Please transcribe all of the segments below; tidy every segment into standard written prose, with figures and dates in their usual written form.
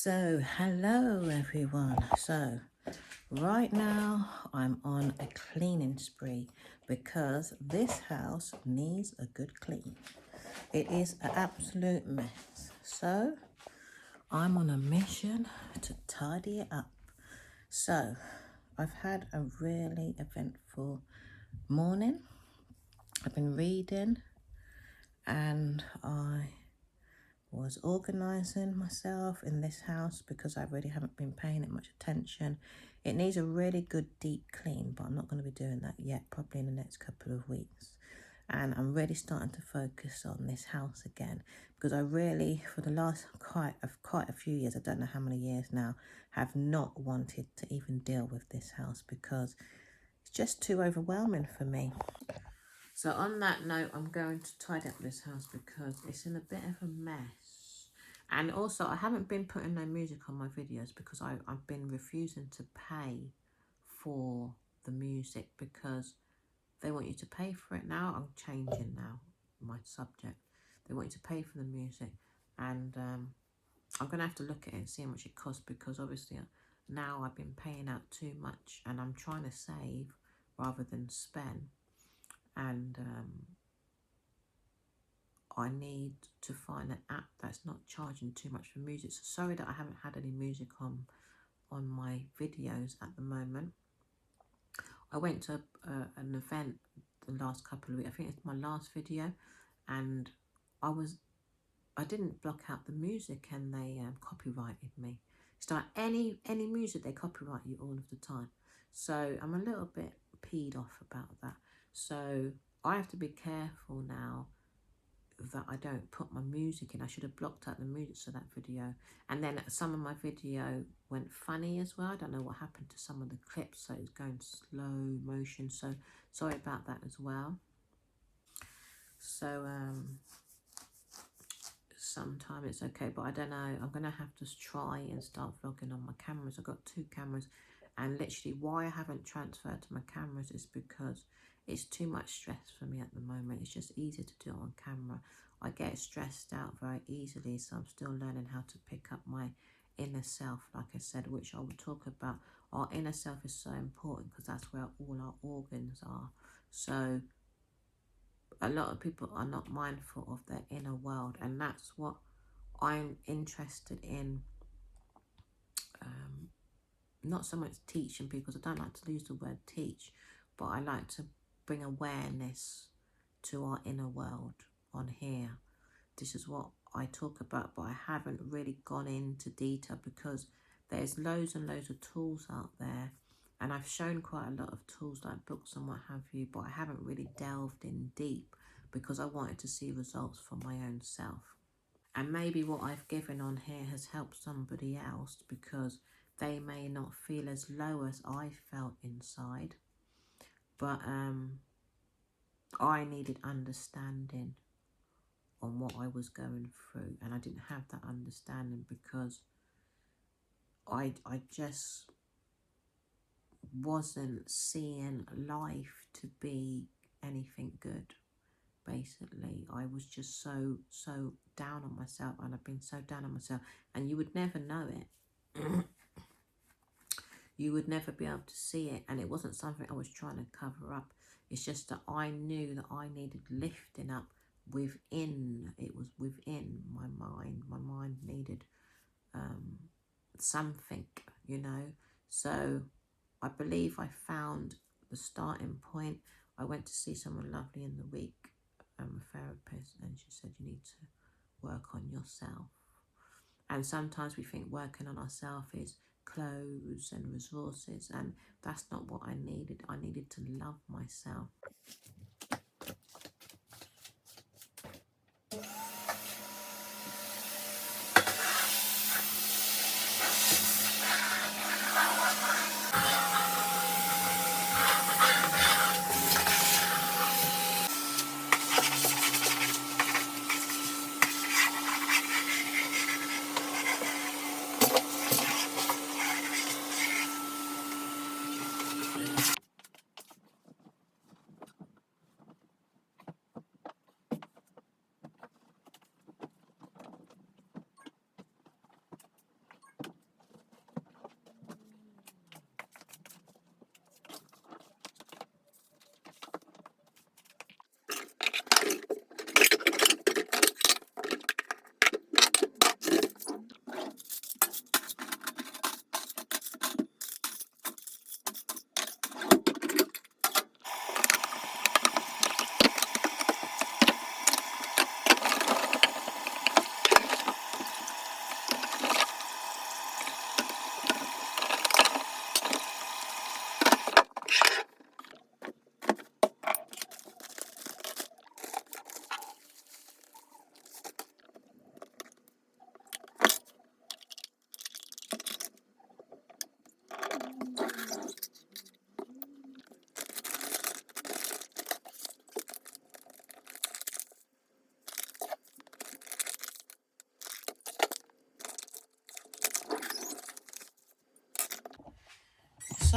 So, hello everyone. So, right now I'm on a cleaning spree because this house needs a good clean. It is an absolute mess. So, I'm on a mission to tidy it up. So, I've had a really eventful morning. I've been reading and I was organising myself in this house because I really haven't been paying it much attention. It needs a really good deep clean, but I'm not going to be doing that yet, probably in the next couple of weeks. And I'm really starting to focus on this house again because I really, for the last quite a few years, I don't know how many years now, have not wanted to even deal with this house because it's just too overwhelming for me. So on that note, I'm going to tidy up this house because it's in a bit of a mess. And also, I haven't been putting no music on my videos because I've been refusing to pay for the music because they want you to pay for it now. I'm changing now my subject. They want you to pay for the music. And I'm going to have to look at it and see how much it costs because obviously now I've been paying out too much and I'm trying to save rather than spend. And I need to find an app that's not charging too much for music. So sorry that I haven't had any music on my videos at the moment. I went to an event the last couple of weeks. I think it's my last video, and I didn't block out the music, and they copyrighted me. It's like any music they copyright you all of the time. So I'm a little bit peed off about that. So I have to be careful now that I don't put my music in. I should have blocked out the music to that video. And then some of my video went funny as well. I don't know what happened to some of the clips, so it's going slow motion. So sorry about that as well. So sometime it's okay, but I don't know. I'm gonna have to try and start vlogging on my cameras. I've got 2 cameras, and literally why I haven't transferred to my cameras is because it's too much stress for me at the moment. It's just easier to do it on camera. I get stressed out very easily, so I'm still learning how to pick up my inner self, like I said, which I will talk about. Our inner self is so important because that's where all our organs are. So a lot of people are not mindful of their inner world, and that's what I'm interested in. Not so much teaching people, because I don't like to use the word teach, but I like to bring awareness to our inner world on here. This is what I talk about, but I haven't really gone into detail because there's loads and loads of tools out there, and I've shown quite a lot of tools like books and what have you, but I haven't really delved in deep because I wanted to see results for my own self. And maybe what I've given on here has helped somebody else because they may not feel as low as I felt inside. But I needed understanding on what I was going through. And I didn't have that understanding because I just wasn't seeing life to be anything good. Basically, I was just so down on myself, and I've been so down on myself, and you would never know it. You would never be able to see it, and it wasn't something I was trying to cover up. It's just that I knew that I needed lifting up within. It was within my mind. My mind needed something, you know. So I believe I found the starting point. I went to see someone lovely in the week, a therapist, and she said you need to work on yourself. And sometimes we think working on ourselves is clothes and resources, and that's not what I needed. I needed to love myself.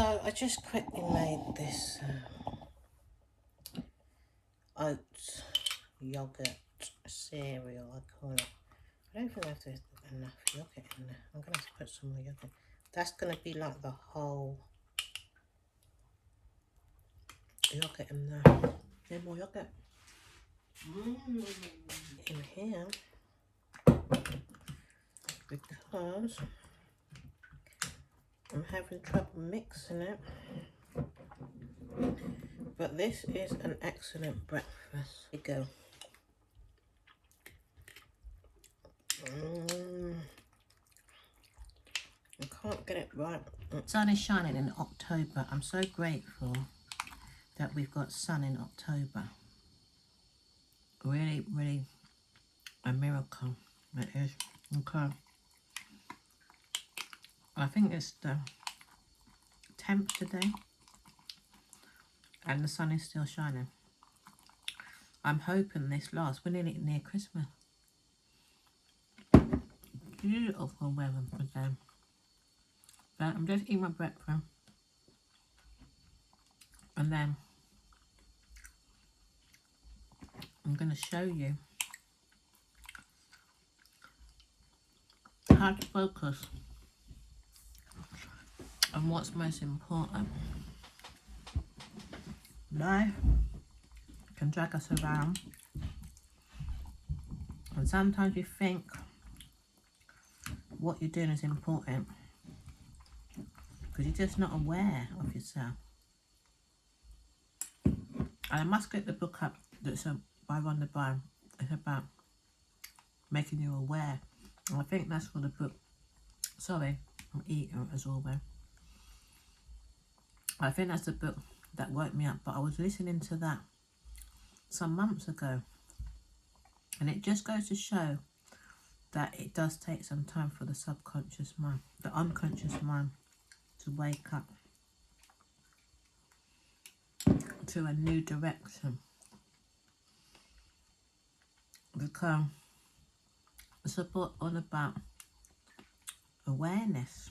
So I just quickly made this oat yogurt cereal, I call it. I don't think there's enough yogurt in there. I'm going to have to put some more yogurt. That's going to be like the whole yogurt in there. Need more yogurt. In here, because I'm having trouble mixing it. But this is an excellent breakfast. Here you go. I can't get it right. The sun is shining in October. I'm so grateful that we've got sun in October. Really, really a miracle it is. Okay. I think it's the 10th today and the sun is still shining. I'm hoping this lasts. We're nearly near Christmas. Beautiful weather today. But I'm just eating my breakfast and then I'm going to show you how to focus on what's most important. Life can drag us around, and sometimes you think what you're doing is important because you're just not aware of yourself. And I must get the book up that's by Rhonda Byrne. It's about making you aware. And I think that's for the book. Sorry, I'm eating as always. I think that's the book that woke me up. But I was listening to that some months ago. And it just goes to show that it does take some time for the subconscious mind, the unconscious mind, to wake up to a new direction. Because it's all about awareness.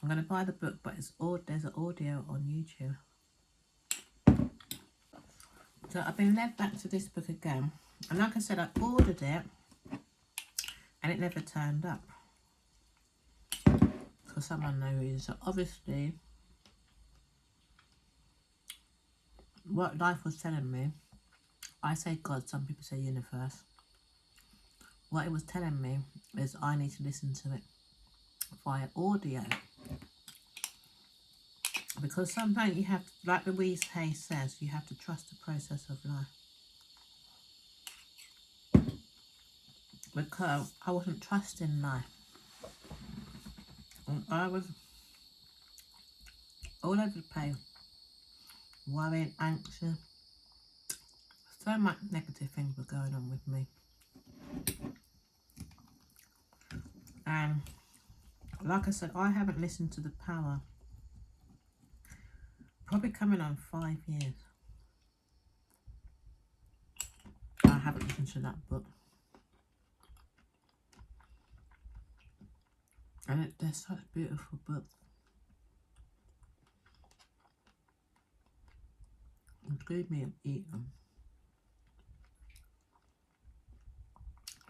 I'm going to buy the book, but there's an audio on YouTube. So I've been led back to this book again. And like I said, I ordered it and it never turned up. For some unknown reason. So obviously, what life was telling me, I say God, some people say universe. What it was telling me is I need to listen to it via audio. Because sometimes you have, like Louise Hay says, you have to trust the process of life. Because I wasn't trusting life. And I was all over the place. Worried, anxious. So much negative things were going on with me. And like I said, I haven't listened to The Power. Probably coming on 5 years. I haven't listened to that book. And they're such beautiful books. Excuse me, I'm eating.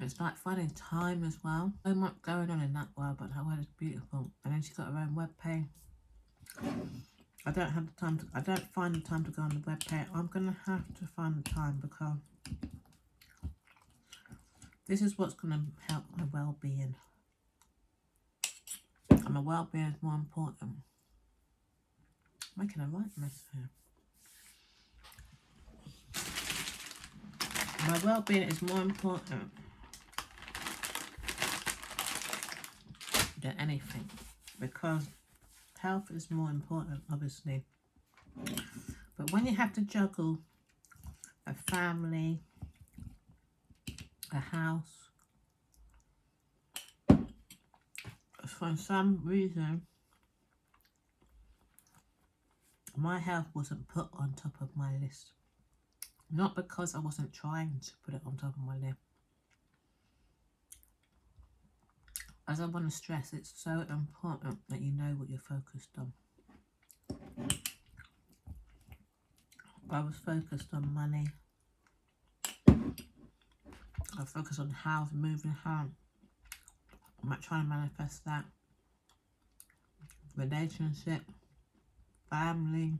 It's like finding time as well. So much going on in that world, but that world is beautiful. And then she's got her own webpage. I don't have the time to, I don't find the time to go on the webpage. I'm gonna have to find the time because this is what's gonna help my well-being. And my well-being is more important. I'm making a right mess here. My well-being is more important than anything because health is more important, obviously. But when you have to juggle a family, a house, for some reason, my health wasn't put on top of my list. Not because I wasn't trying to put it on top of my list. as I want to stress, it's so important that you know what you're focused on. I was focused on money. I focused on health, moving, how I'm trying to manifest that. Relationship, family,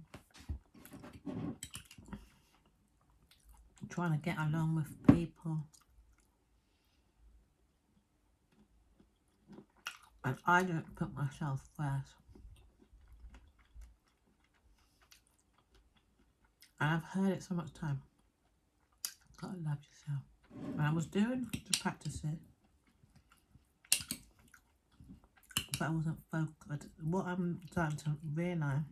trying to get along with people. And I don't put myself first. And I've heard it so much time. Gotta love yourself. When I was doing the practices, but I wasn't focused. What I'm starting to realise,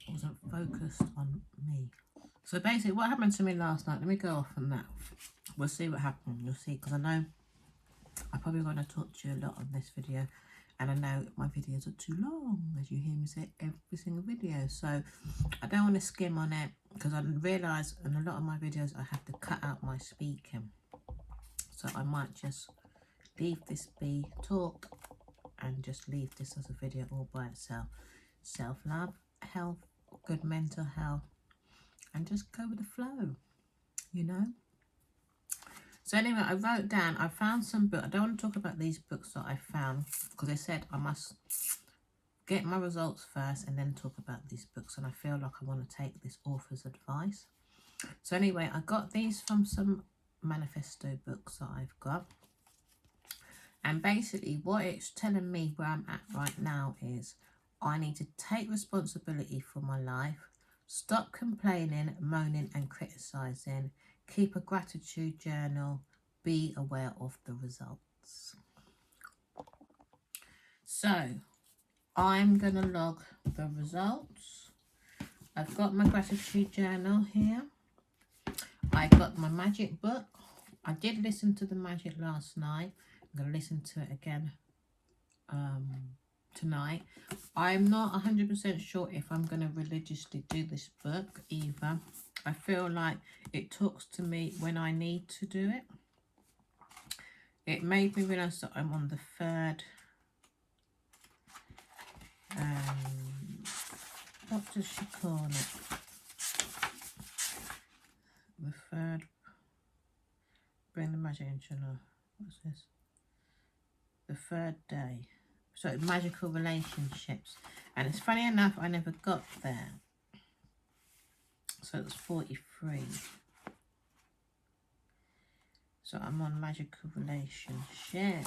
I wasn't focused on me. So basically, what happened to me last night, let me go off on that. We'll see what happened. You'll see, because I know I'm probably going to talk to you a lot on this video. And I know my videos are too long, as you hear me say every single video. So I don't want to skim on it, because I realise in a lot of my videos I have to cut out my speaking. So I might just leave this be, talk, and just leave this as a video all by itself. Self-love, health, good mental health, and just go with the flow, you know. So anyway, I wrote down, I found some books. I don't want to talk about these books that I found, because I said I must get my results first and then talk about these books. And I feel like I want to take this author's advice. So anyway, I got these from some manifesto books that I've got. And basically what it's telling me where I'm at right now is I need to take responsibility for my life, stop complaining, moaning and criticising, keep a gratitude journal, be aware of the results. So I'm going to log the results. I've got my gratitude journal here. I got my magic book. I did listen to the magic last night. I'm going to listen to it again tonight. I'm not 100% sure if I'm going to religiously do this book either. I feel like it talks to me when I need to do it. It made me realise that I'm on the third, what does she call it? The third, bring the magic into life. What's this? The third day. So magical relationships. And it's funny enough, I never got there. So it's 43. So I'm on magical relationship.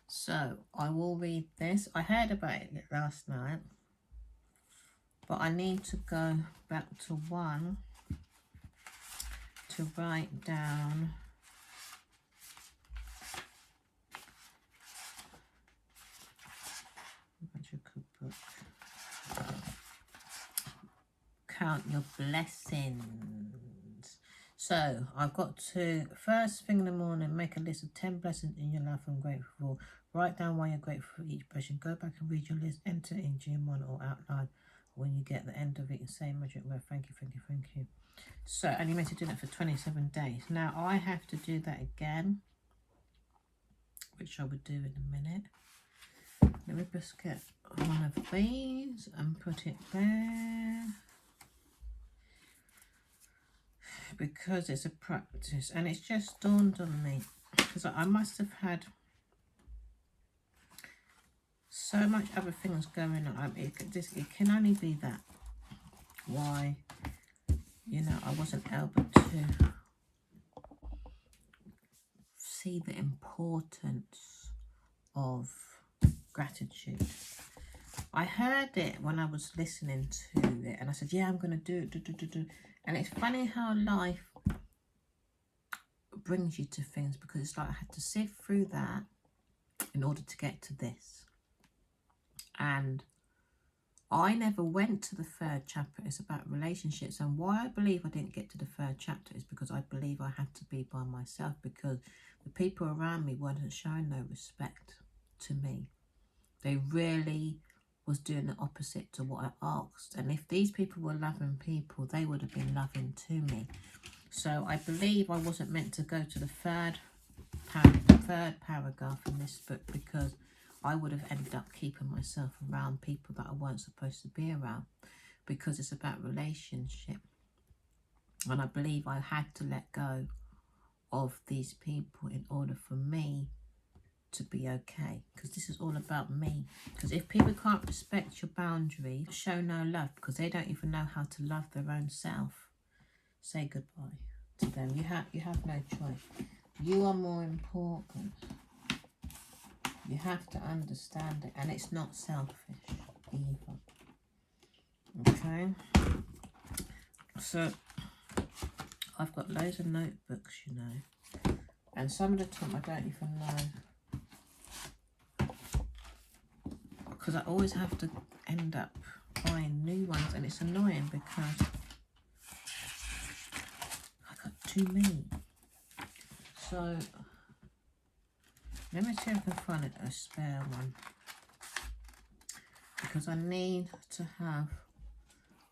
So I will read this. I heard about it last night, but I need to go back to one to write down magical book. Count your blessings. So I've got to, first thing in the morning, make a list of 10 blessings in your life I'm grateful for. Write down why you're grateful for each blessing. Go back and read your list, enter in Gmail or out loud. When you get the end of it, you say magic word, thank you, thank you, thank you. So, and you meant to do that for 27 days. Now I have to do that again, which I would do in a minute. Let me just get one of these and put it there, because it's a practice. And it's just dawned on me, because I must have had so much other things going on. It can only be that why, you know, I wasn't able to see the importance of gratitude. I heard it when I was listening to it, and I said, yeah, I'm going to do it. And it's funny how life brings you to things, because it's like I had to sift through that in order to get to this. And I never went to the third chapter. It's about relationships. And why I believe I didn't get to the third chapter is because I believe I had to be by myself, because the people around me weren't showing no respect to me. They really was doing the opposite to what I asked. And if these people were loving people, they would have been loving to me. So I believe I wasn't meant to go to the third third paragraph in this book, because I would have ended up keeping myself around people that I weren't supposed to be around, because it's about relationship. And I believe I had to let go of these people in order for me to be okay, because this is all about me. Because if people can't respect your boundaries, show no love, because they don't even know how to love their own self, say goodbye to them. You have no choice. You are more important. You have to understand it, and it's not selfish either. Okay, so I've got loads of notebooks, you know, and some of the time I don't even know, because I always have to end up buying new ones, and it's annoying because I got too many. So let me see if I can find a spare one, because I need to have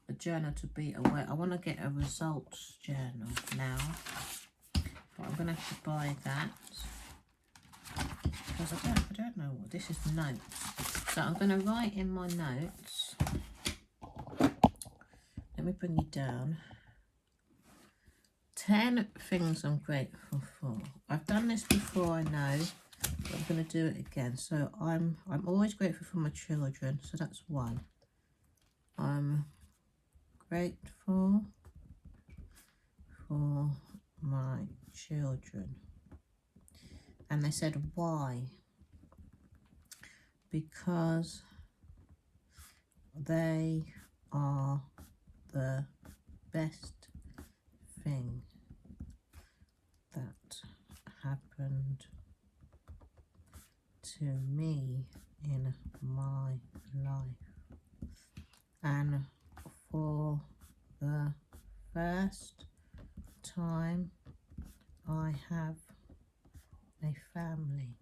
a journal to be aware. I want to get a results journal now, but I'm going to have to buy that, because I don't know what this is. Notes. So I'm going to write in my notes. Let me bring you down. 10 things I'm grateful for. I've done this before, I know, but I'm going to do it again. So I'm always grateful for my children, so that's 1. I'm grateful for my children. And they said, why? Because they are the best thing that happened to me in my life, and for the first time I have a family.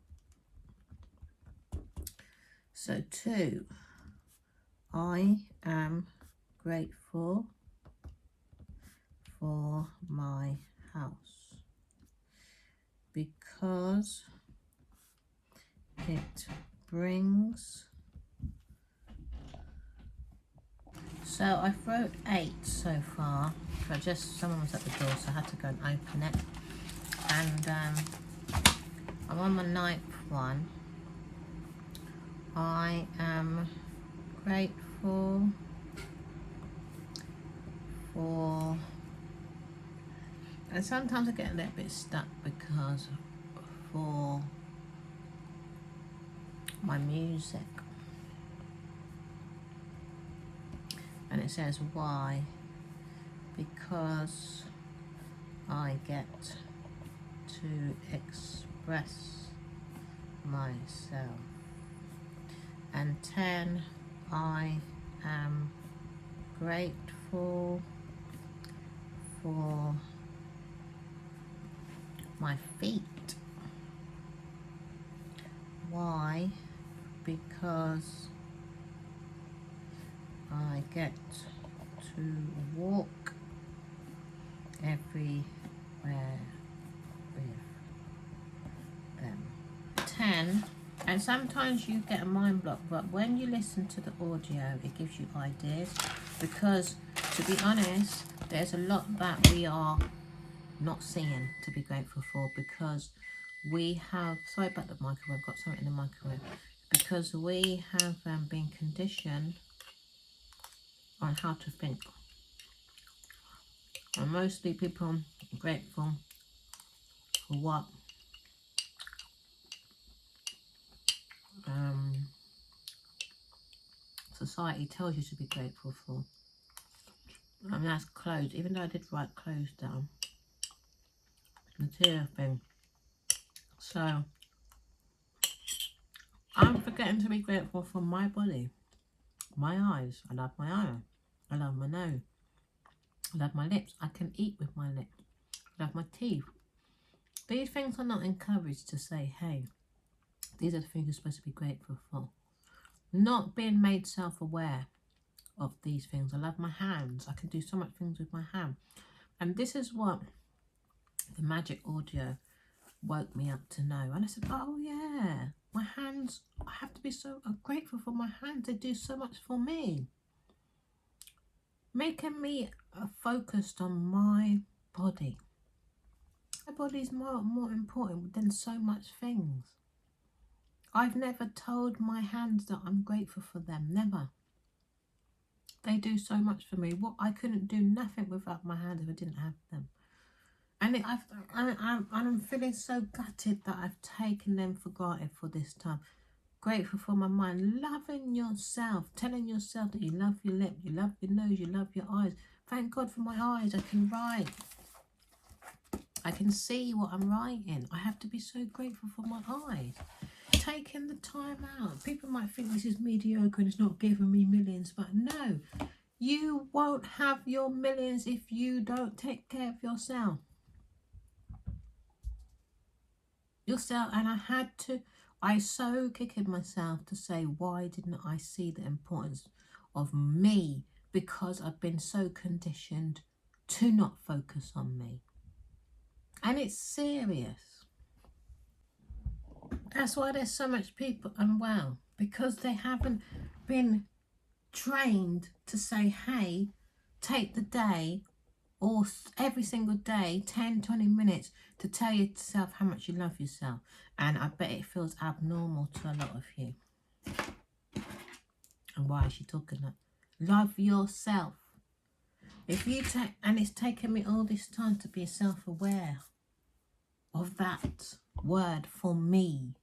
So 2, I am grateful for my house, because it brings, so I've wrote 8 so far, but just someone was at the door, so I had to go and open it, and I'm on my 9th one. I am grateful for, and sometimes I get a little bit stuck because for my music, and it says why, because I get to express myself. And 10, I am grateful for my feet. Why? Because I get to walk everywhere with them. 10, and sometimes you get a mind block, but when you listen to the audio, it gives you ideas, because to be honest, there's a lot that we are not seeing to be grateful for, because we have, sorry about the microwave, I've got something in the microwave, because we have been conditioned on how to think. And mostly people are grateful for what society tells you to be grateful for. And that's clothes, even though I did write clothes down. Material thing. So I'm forgetting to be grateful for my body, my eyes. I love my eye. I love my nose. I love my lips. I can eat with my lips. I love my teeth. These things are not encouraged to say, hey, these are the things you're supposed to be grateful for. Not being made self-aware of these things. I love my hands. I can do so much things with my hand. And this is what the magic audio woke me up to know. And I said, oh yeah, my hands, I have to be so grateful for my hands. They do so much for me. Making me focused on my body. My body is more important than so much things. I've never told my hands that I'm grateful for them. Never. They do so much for me. What I couldn't do nothing without my hands if I didn't have them. And I'm feeling so gutted that I've taken them for granted for this time. Grateful for my mind. Loving yourself. Telling yourself that you love your lip, you love your nose, you love your eyes. Thank God for my eyes. I can write. I can see what I'm writing. I have to be so grateful for my eyes. Taking the time out. People might think this is mediocre and it's not giving me millions, but no. You won't have your millions if you don't take care of yourself. And I so kicking myself to say, why didn't I see the importance of me? Because I've been so conditioned to not focus on me. And it's serious. That's why there's so much people unwell, because they haven't been trained to say, hey, take the day or every single day 10-20 minutes to tell yourself how much you love yourself. And I bet it feels abnormal to a lot of you. And why is she talking that? Love yourself. If you take, and it's taken me all this time to be self-aware of that word for me.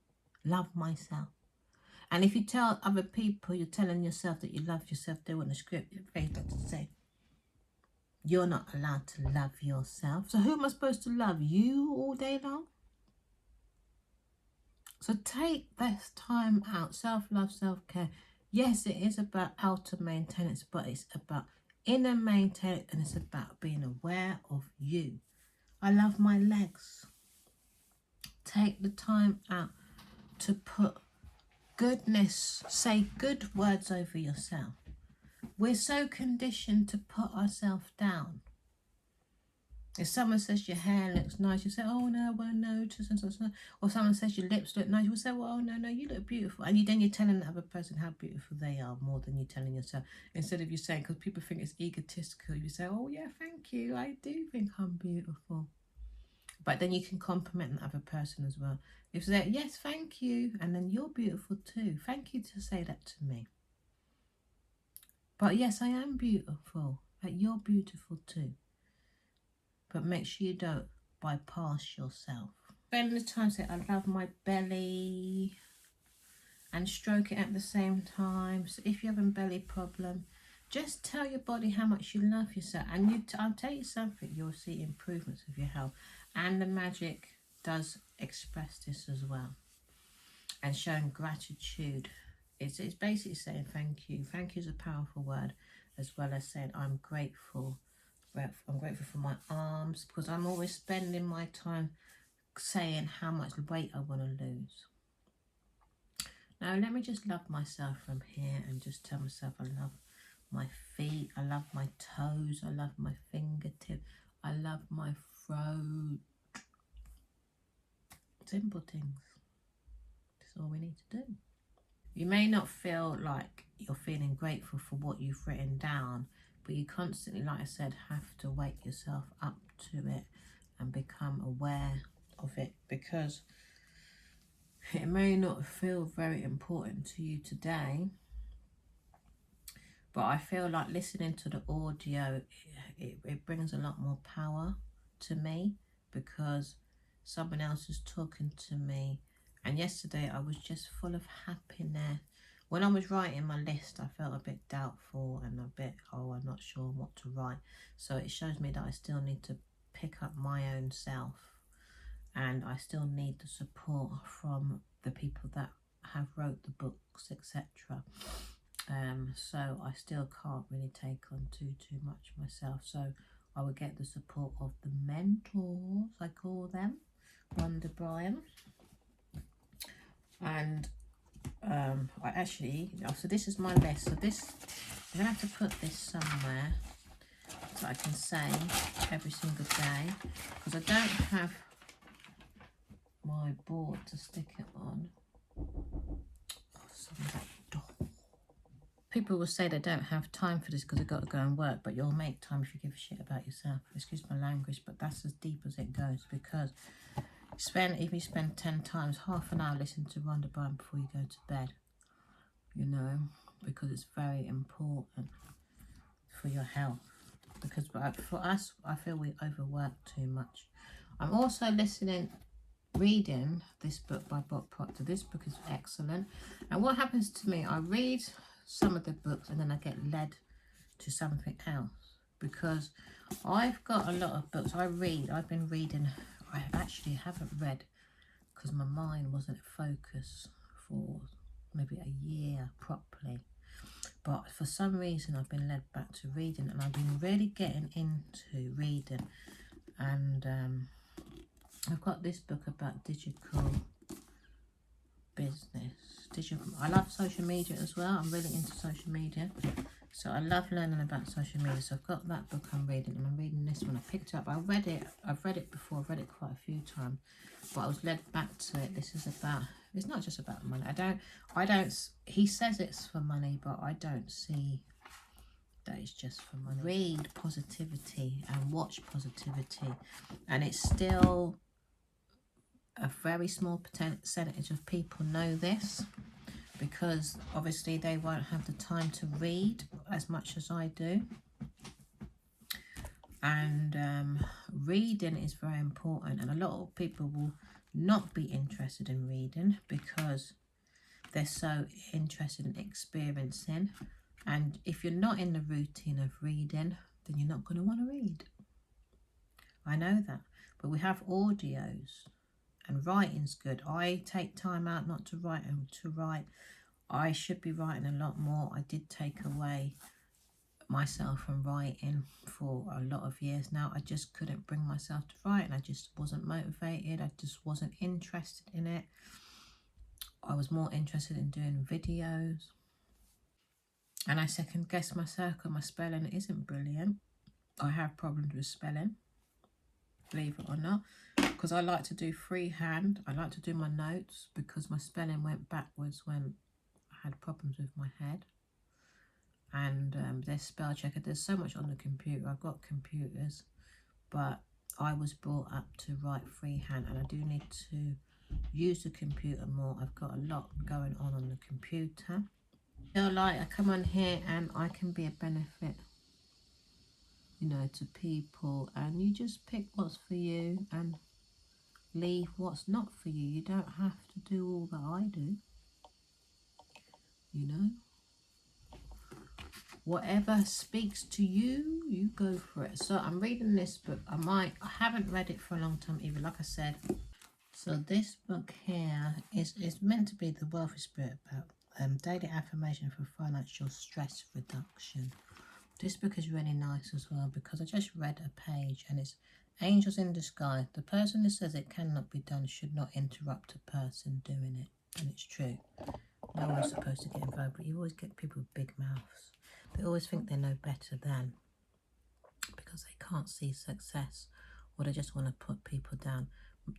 Love myself. And if you tell other people you're telling yourself that you love yourself, they want a script your face to say, you're not allowed to love yourself. So who am I supposed to love? You all day long? So take this time out. Self-love, self-care. Yes, it is about outer maintenance, but it's about inner maintenance, and it's about being aware of you. I love my legs. Take the time out to put goodness, say good words over yourself. We're so conditioned to put ourselves down. If someone says your hair looks nice, you say, oh no, well no, or someone says your lips look nice, you say, well, no, you look beautiful. And then you're telling the other person how beautiful they are more than you're telling yourself. Instead of you saying, because people think it's egotistical, you say, oh yeah, thank you, I do think I'm beautiful. But then you can compliment the other person as well. If they say, yes, thank you, and then you're beautiful too. Thank you to say that to me. But yes, I am beautiful, but you're beautiful too. But make sure you don't bypass yourself. Spend the time saying, I love my belly, and stroke it at the same time. So if you're having a belly problem, just tell your body how much you love yourself. And I'll tell you something, you'll see improvements of your health. And the magic does express this as well. And showing gratitude. It's basically saying thank you. Thank you is a powerful word, as well as saying I'm grateful. I'm grateful for my arms, because I'm always spending my time saying how much weight I want to lose. Now let me just love myself from here and just tell myself I love my feet, I love my toes, I love my fingertips, I love my throat. Simple things. That's all we need to do. You may not feel like you're feeling grateful for what you've written down, but you constantly, like I said, have to wake yourself up to it and become aware of it, because it may not feel very important to you today, but I feel like listening to the audio, it brings a lot more power to me, because someone else is talking to me. And yesterday I was just full of happiness. When I was writing my list, I felt a bit doubtful and a bit, I'm not sure what to write. So it shows me that I still need to pick up my own self, and I still need the support from the people that have wrote the books, etc. So I still can't really take on too much myself. So I would get the support of the mentors, I call them, Rhonda Bryan. And I actually, so this is my list. So this, I'm going to have to put this somewhere so I can say every single day, because I don't have my board to stick it on. People will say they don't have time for this because they've got to go and work, but you'll make time if you give a shit about yourself. Excuse my language, but that's as deep as it goes, because if you spend 10 times, half an hour listening to Rhonda Byrne before you go to bed, you know, because it's very important for your health. Because for us, I feel we overwork too much. I'm also reading this book by Bob Proctor. This book is excellent. And what happens to me, I read some of the books and then I get led to something else, because I've got a lot of books I've been reading. I actually haven't read because my mind wasn't focused for maybe a year properly, but for some reason I've been led back to reading, and I've been really getting into reading. And I've got this book about digital business. I love social media as well. I'm really into social media, so I love learning about social media. So I've got that book I'm reading, and I'm reading this one. I picked it up. I've read it before. I've read it quite a few times, but I was led back to it. This is about, it's not just about money. I don't, he says it's for money, but I don't see that it's just for money. Read positivity and watch positivity, and it's still a very small percentage of people know this, because obviously they won't have the time to read as much as I do. And reading is very important, and a lot of people will not be interested in reading because they're so interested in experiencing. And if you're not in the routine of reading, then you're not going to want to read. I know that, but we have audios. And writing's good. I take time out not to write and to write. I should be writing a lot more. I did take away myself from writing for a lot of years now. I just couldn't bring myself to write, and I just wasn't motivated. I just wasn't interested in it. I was more interested in doing videos. And I second guess myself because my spelling isn't brilliant. I have problems with spelling, believe it or not, because I like to do freehand. I like to do my notes because my spelling went backwards when I had problems with my head. And there's spell checker. There's so much on the computer. I've got computers, but I was brought up to write freehand, and I do need to use the computer more. I've got a lot going on the computer. I feel like I come on here and I can be a benefit, you know, to people, and you just pick what's for you and leave what's not for you. You don't have to do all that I do, you know. Whatever speaks to you, you go for it. So I'm reading this book. I haven't read it for a long time either, like I said. So this book here is meant to be the Wealthy Spirit, about daily affirmation for financial stress reduction. This book is really nice as well, because I just read a page and it's Angels in Disguise. The person who says it cannot be done should not interrupt a person doing it. And it's true. No one's supposed to get involved, but you always get people with big mouths. They always think they know better than, because they can't see success, or they just want to put people down.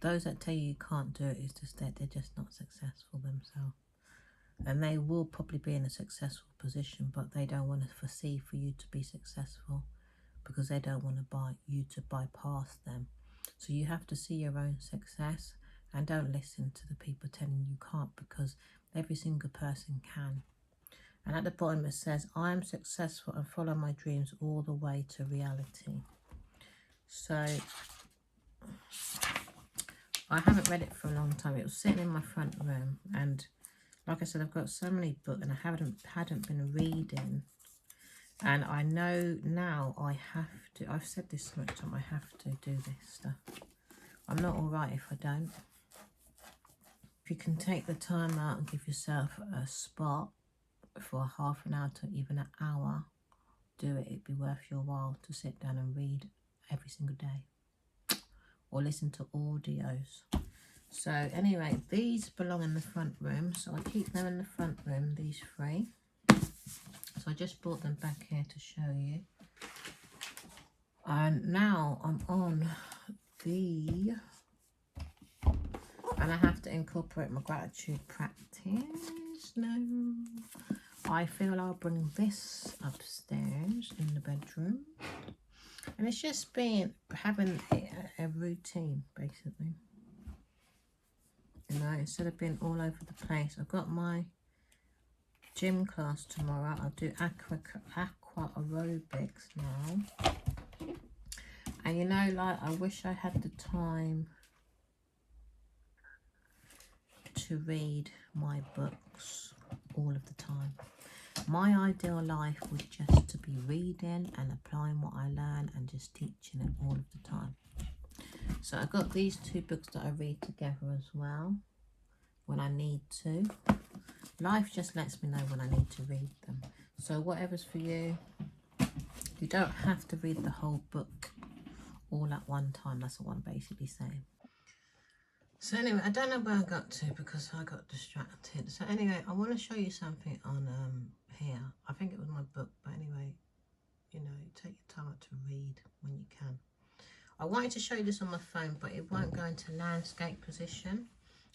Those that tell you can't do it is just that they're just not successful themselves. And they will probably be in a successful position, but they don't want to foresee for you to be successful, because they don't want you to bypass them. So you have to see your own success, and don't listen to the people telling you can't, because every single person can. And at the bottom it says, I am successful and follow my dreams all the way to reality. So I haven't read it for a long time. It was sitting in my front room, and like I said, I've got so many books and I hadn't been reading. And I know now I have to, I've said this so much time, I have to do this stuff. I'm not all right if I don't. If you can take the time out and give yourself a spot for half an hour to even an hour, do it. It'd be worth your while to sit down and read every single day, or listen to audios. So anyway, these belong in the front room, so I keep them in the front room, these three. So I just brought them back here to show you. And now I'm on the incorporate my gratitude practice. No. I feel I'll bring this upstairs in the bedroom. And it's just been having a routine, basically. You know, instead of being all over the place. I've got my gym class tomorrow. I'll do aqua aerobics now. And you know, like, I wish I had the time to read my books all of the time. My ideal life would just to be reading and applying what I learn and just teaching it all of the time. So I've got these two books that I read together as well when I need to. Life just lets me know when I need to read them. So whatever's for you, you don't have to read the whole book all at one time. That's what I'm basically saying. So anyway, I don't know where I got to because I got distracted. So anyway, I want to show you something on here. I think it was my book, but anyway, you know, take your time out to read when you can. I wanted to show you this on my phone, but it won't go into landscape position,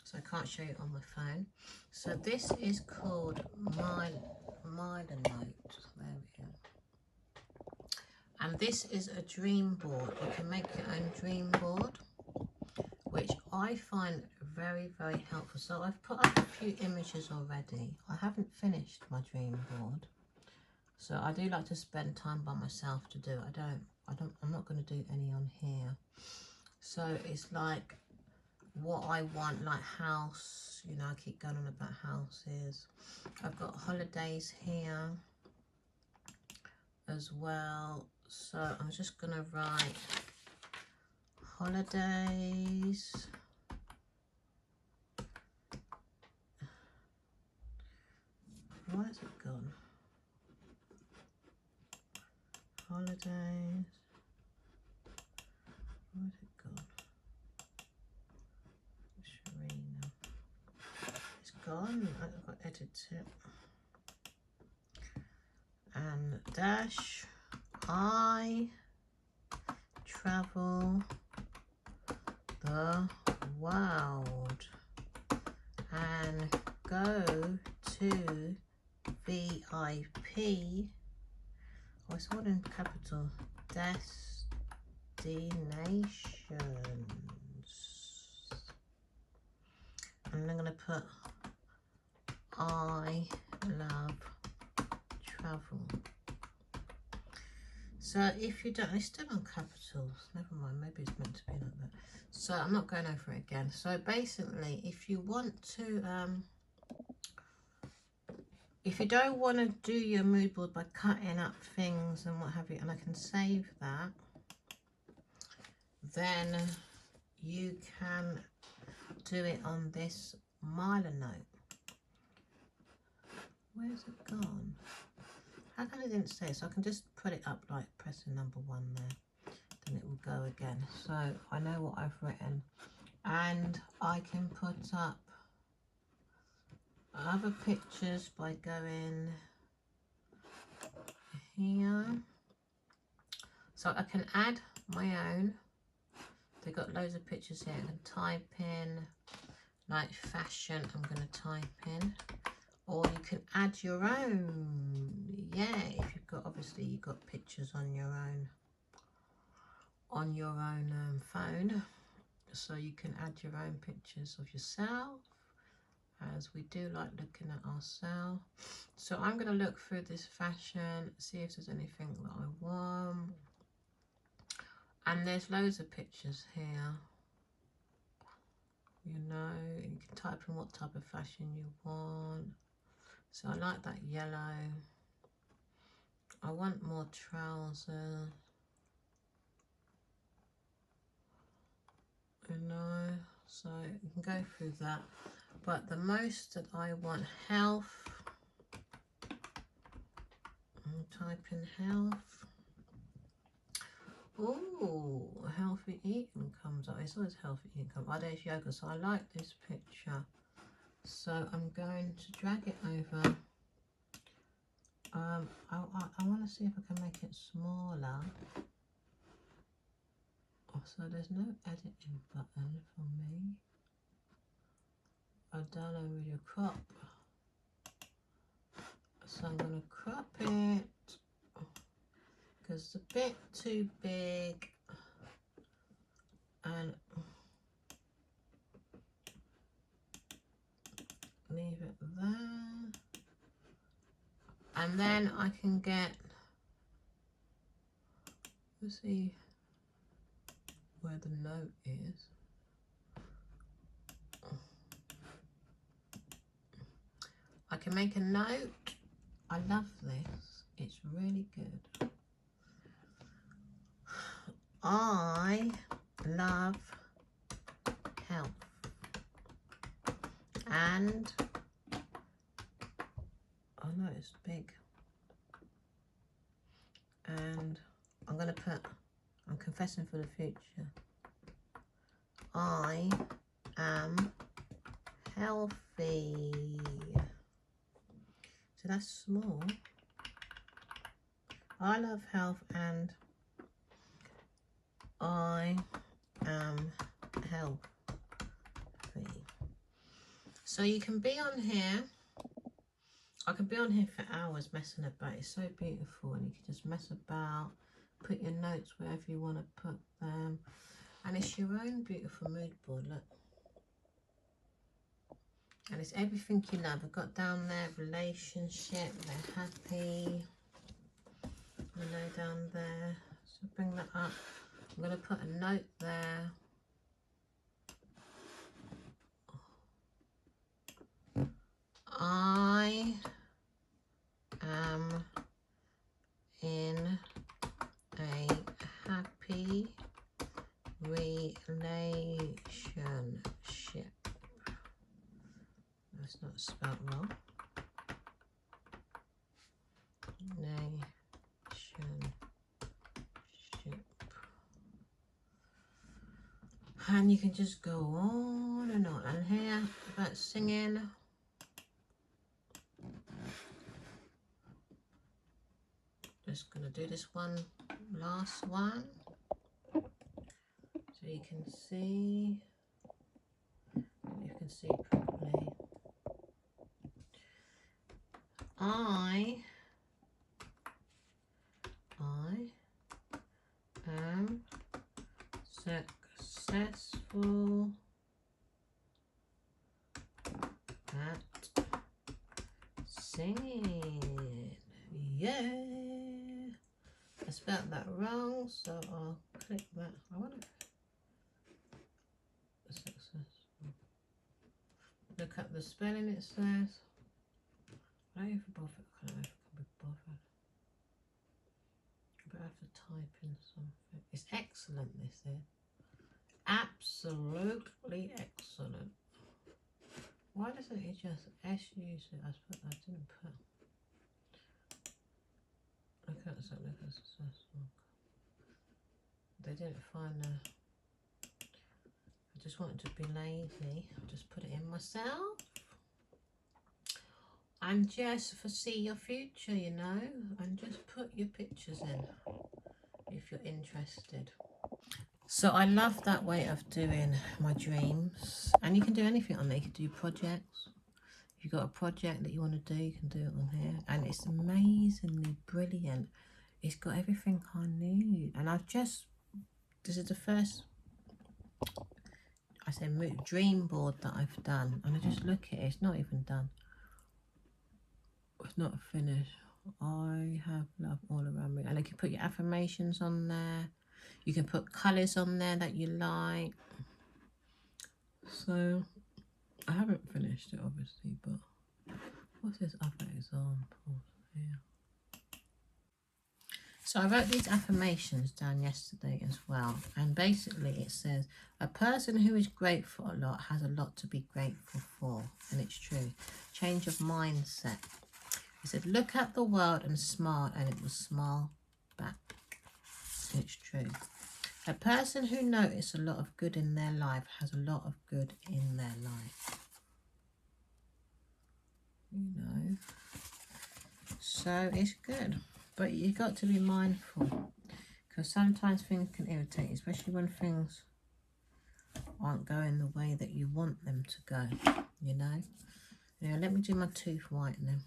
so I can't show you on my phone. So this is called Mylar Note. There we go. And this is a dream board. You can make your own dream board, which I find very, very helpful. So I've put up a few images already. I haven't finished my dream board, so I do like to spend time by myself to do it. I'm not going to do any on here. So it's like what I want, like house, you know, I keep going on about houses. I've got holidays here as well. So I'm just going to write holidays. Why is it gone? Holidays. Where's it gone? Sharina. It's gone. I've got to edit it. And dash. I travel the world and go to VIP. Oh, it's all in capital. Destinations. And I'm going to put I love travel. So if you don't, it's still on capitals. Never mind, maybe it's meant to be like that. So I'm not going over it again. So basically, if you want to, if you don't want to do your mood board by cutting up things and what have you, and I can save that, then you can do it on this Mylar Note. Where's it gone? How come it didn't say? So I can just put it up like pressing number 1 there. Then it will go again. So I know what I've written. And I can put up other pictures by going here. So I can add my own. They've got loads of pictures here. I can type in like fashion. I'm going to type in. Or you can add your own. Yeah, if you've got, obviously you've got pictures on your own phone. So you can add your own pictures of yourself, as we do like looking at ourselves. So I'm going to look through this fashion, see if there's anything that I want. And there's loads of pictures here. You know, you can type in what type of fashion you want. So I like that yellow. I want more trousers. You know, so you can go through that. But the most that I want, health. I'll type in health. Oh, healthy eating comes up. It's always healthy eating comes up. Oh, there's yoga. So I like this picture. So I'm going to drag it over. I want to see if I can make it smaller. Oh, so there's no editing button for me. I don't know with your crop. So I'm going to crop it because it's a bit too big, and leave it there. And then I can get, let's see where the note is. I can make a note. I love this. It's really good. I love health. And, oh no, it's big. And I'm going to put, I'm confessing for the future. I am healthy. So that's small. I love health and I am healthy. So you can be on here. I can be on here for hours messing about. It's so beautiful, and you can just mess about, put your notes wherever you want to put them. And it's your own beautiful mood board, look. And it's everything you love. I've got down there relationship, they're happy. You know, down there. So bring that up. I'm going to put a note there. I am in a happy relationship. That's not spelled wrong. Relationship. And you can just go on and on. And here about singing. Just gonna do this one last one so you can see. You can see properly. I am successful at singing. Yeah. I spelled that wrong, so I'll click that. I want to successful. Look up the spelling it says. I don't even bother. I don't know if I can be bothered. But I have to type in something. It's excellent, this is. Absolutely excellent. Why doesn't it just SU? I didn't put. Look at successful. They didn't find the. I just wanted to be lazy. I'll just put it in myself. And just foresee your future, you know, and just put your pictures in if you're interested. So I love that way of doing my dreams, and you can do anything on there. You can do projects. If you've got a project that you want to do, you can do it on here, and it's amazingly brilliant. It's got everything I need, and this is the first, I say, dream board that I've done, and I just look at it. It's not even done. It's not finished. I have love all around me. And you can put your affirmations on there. You can put colours on there that you like. So, I haven't finished it, obviously, but what's this other example here? So I wrote these affirmations down yesterday as well. And basically it says, a person who is grateful a lot has a lot to be grateful for. And it's true. Change of mindset. It said, look at the world and smile, and it will smile back. It's true. A person who notices a lot of good in their life has a lot of good in their life. You know. So it's good. But you've got to be mindful. Because sometimes things can irritate you, especially when things aren't going the way that you want them to go, you know. Now let me do my tooth whitening.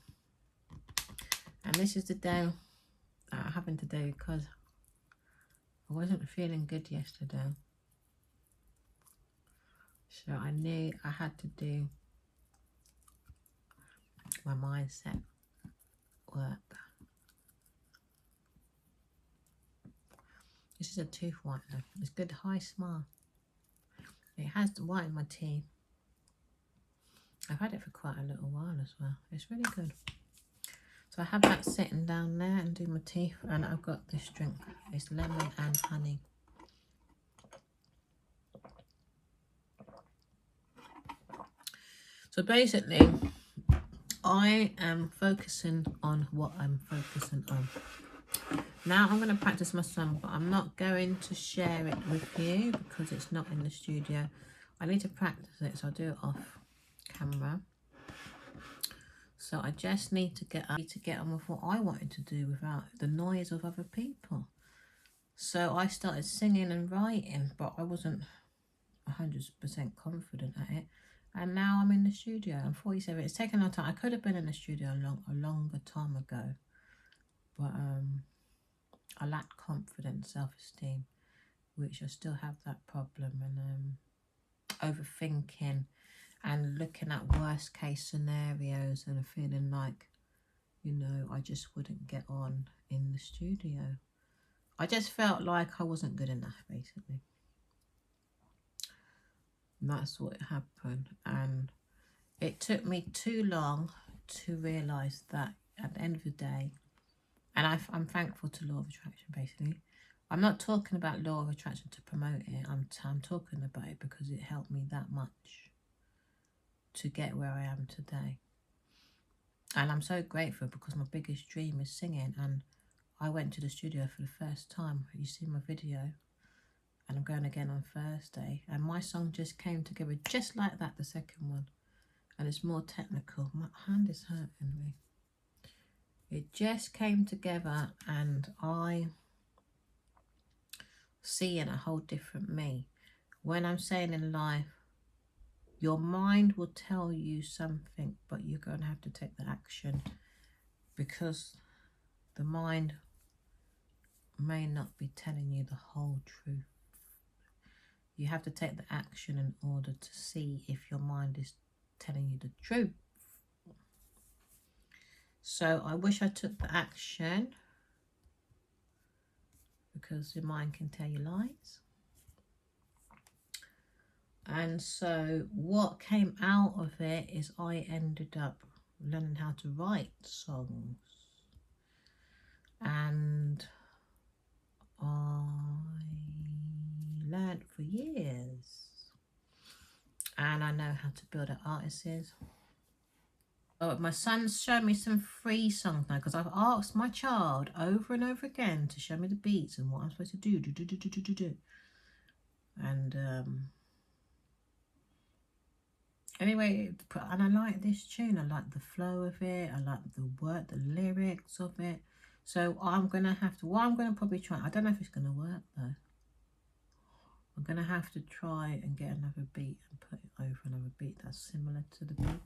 And this is the day that I happened to do because I wasn't feeling good yesterday. So I knew I had to do my mindset work. This is a tooth whitener. It's good high smile. It has whitened my teeth. I've had it for quite a little while as well. It's really good. So I have that sitting down there and do my teeth, and I've got this drink. It's lemon and honey. So basically, I am focusing on what I'm focusing on. Now I'm going to practice my song, but I'm not going to share it with you because it's not in the studio. I need to practice it, so I'll do it off camera. So I just need to get on with what I wanted to do without the noise of other people. So I started singing and writing, but I wasn't 100% confident at it. And now I'm in the studio. I'm 47. It's taken a long time. I could have been in the studio a longer time ago, but I lacked confidence, self-esteem, which I still have that problem, and overthinking and looking at worst case scenarios and feeling like, you know, I just wouldn't get on in the studio. I just felt like I wasn't good enough, basically. And that's what happened. And it took me too long to realise that at the end of the day, and I'm thankful to Law of Attraction, basically. I'm not talking about Law of Attraction to promote it. I'm talking about it because it helped me that much to get where I am today. And I'm so grateful because my biggest dream is singing, and I went to the studio for the first time. You see my video, and I'm going again on Thursday, and my song just came together just like that, the second one, and it's more technical. My hand is hurting me. It just came together, and I seeing a whole different me. When I'm saying in life, your mind will tell you something, but you're going to have to take the action, because the mind may not be telling you the whole truth. You have to take the action in order to see if your mind is telling you the truth. So I wish I took the action, because your mind can tell you lies. And so what came out of it is I ended up learning how to write songs, and I learned for years, and I know how to build an artist is. Oh, my son's showing me some free songs now, because I've asked my child over and over again to show me the beats and what I'm supposed to do. And anyway, and I like this tune. I like the flow of it. I like the lyrics of it. So I'm going to have to, what I'm going to probably try, I don't know if it's going to work though. I'm going to have to try and get another beat and put it over another beat that's similar to the beat.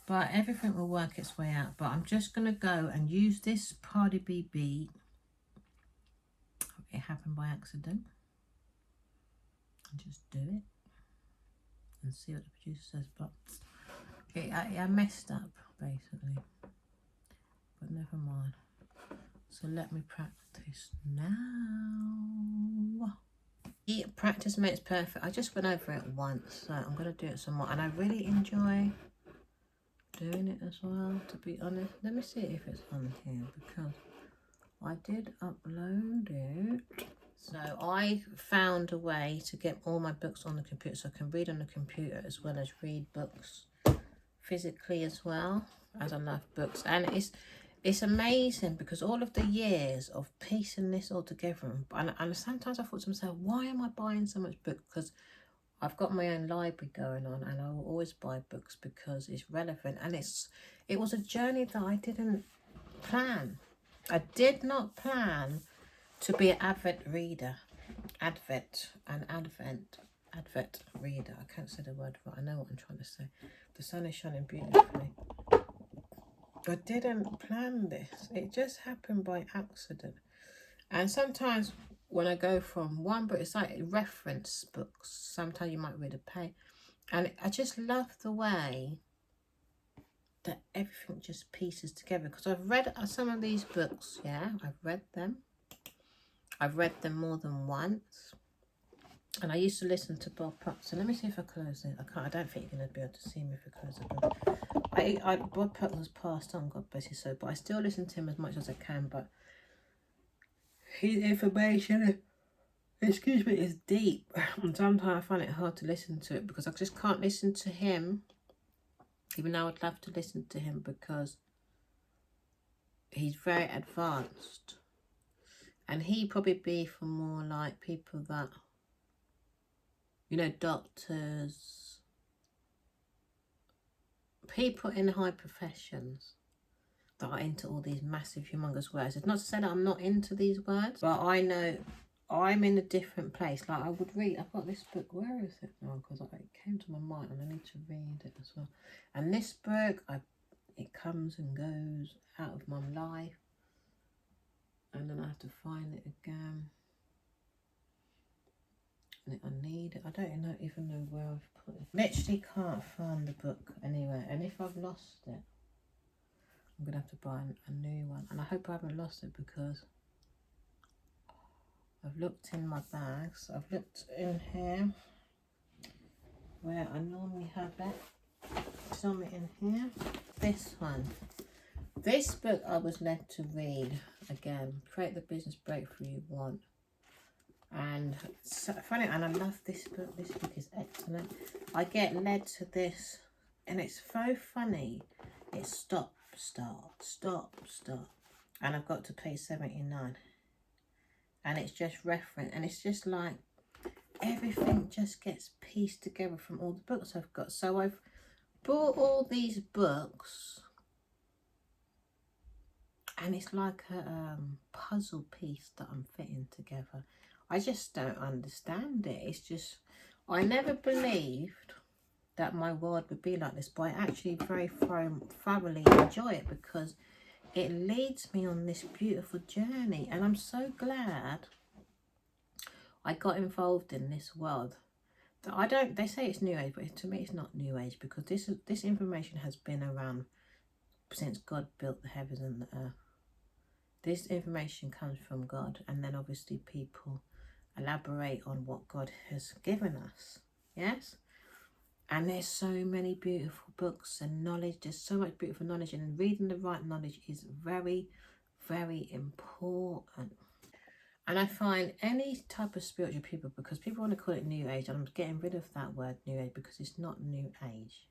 But everything will work its way out. But I'm just going to go and use this Cardi B beat. It happened by accident. And just do it. And see what the producer says. But I messed up, basically. But never mind. So let me practice now. Yeah, practice makes perfect. I just went over it once. So I'm going to do it some more. And I really enjoy doing it as well, to be honest. Let me see if it's on here, because I did upload it. So I found a way to get all my books on the computer, so I can read on the computer as well as read books physically as well, as I love books. And it's amazing, because all of the years of piecing this all together, and sometimes I thought to myself, why am I buying so much books? Because I've got my own library going on, and I will always buy books because it's relevant. And it was a journey that I didn't plan. I did not plan to be an avid reader. Advent. Advert reader. I can't say the word right. I know what I'm trying to say. The sun is shining beautifully. I didn't plan this. It just happened by accident. And sometimes when I go from one book, it's like reference books. Sometimes you might read a page. And I just love the way that everything just pieces together. Because I've read some of these books, yeah. I've read them. I've read them more than once. And I used to listen to Bob Proctor. Let me see if I close it. I can't. I don't think you're going to be able to see me if I close it. Bob Proctor's passed on, God bless his soul. But I still listen to him as much as I can. But his information, excuse me, is deep. And sometimes I find it hard to listen to it because I just can't listen to him. Even though I'd love to listen to him because he's very advanced. And he'd probably be for more like people that, you know, doctors, people in high professions that are into all these massive, humongous words. It's not to say that I'm not into these words, but I know I'm in a different place. Like I would read, I've got this book, where is it now? Because it came to my mind and I need to read it as well. And this book, it comes and goes out of my life. And then I have to find it again. And I need it. I don't even know where I've put it. Literally can't find the book anywhere. And if I've lost it, I'm going to have to buy a new one. And I hope I haven't lost it because I've looked in my bags. I've looked in here where I normally have it. It's normally in here. This one. This book I was led to read again. Create the business breakthrough you want. And it's so funny, and I love this book. This book is excellent. I get led to this, and it's so funny. It's stop, start, stop, start. And I've got to page 79. And it's just reference, and it's just like everything just gets pieced together from all the books I've got. So I've bought all these books, and it's like a puzzle piece that I'm fitting together. I just don't understand it. It's just, I never believed that my world would be like this, but I actually very thoroughly enjoy it because it leads me on this beautiful journey. And I'm so glad I got involved in this world. They say it's New Age, but to me it's not New Age because this information has been around since God built the heavens and the earth. This information comes from God, and then obviously people elaborate on what God has given us. Yes? And there's so many beautiful books and knowledge. There's so much beautiful knowledge, and reading the right knowledge is very, very important. And I find any type of spiritual people, because people want to call it New Age, and I'm getting rid of that word New Age because it's not New Age.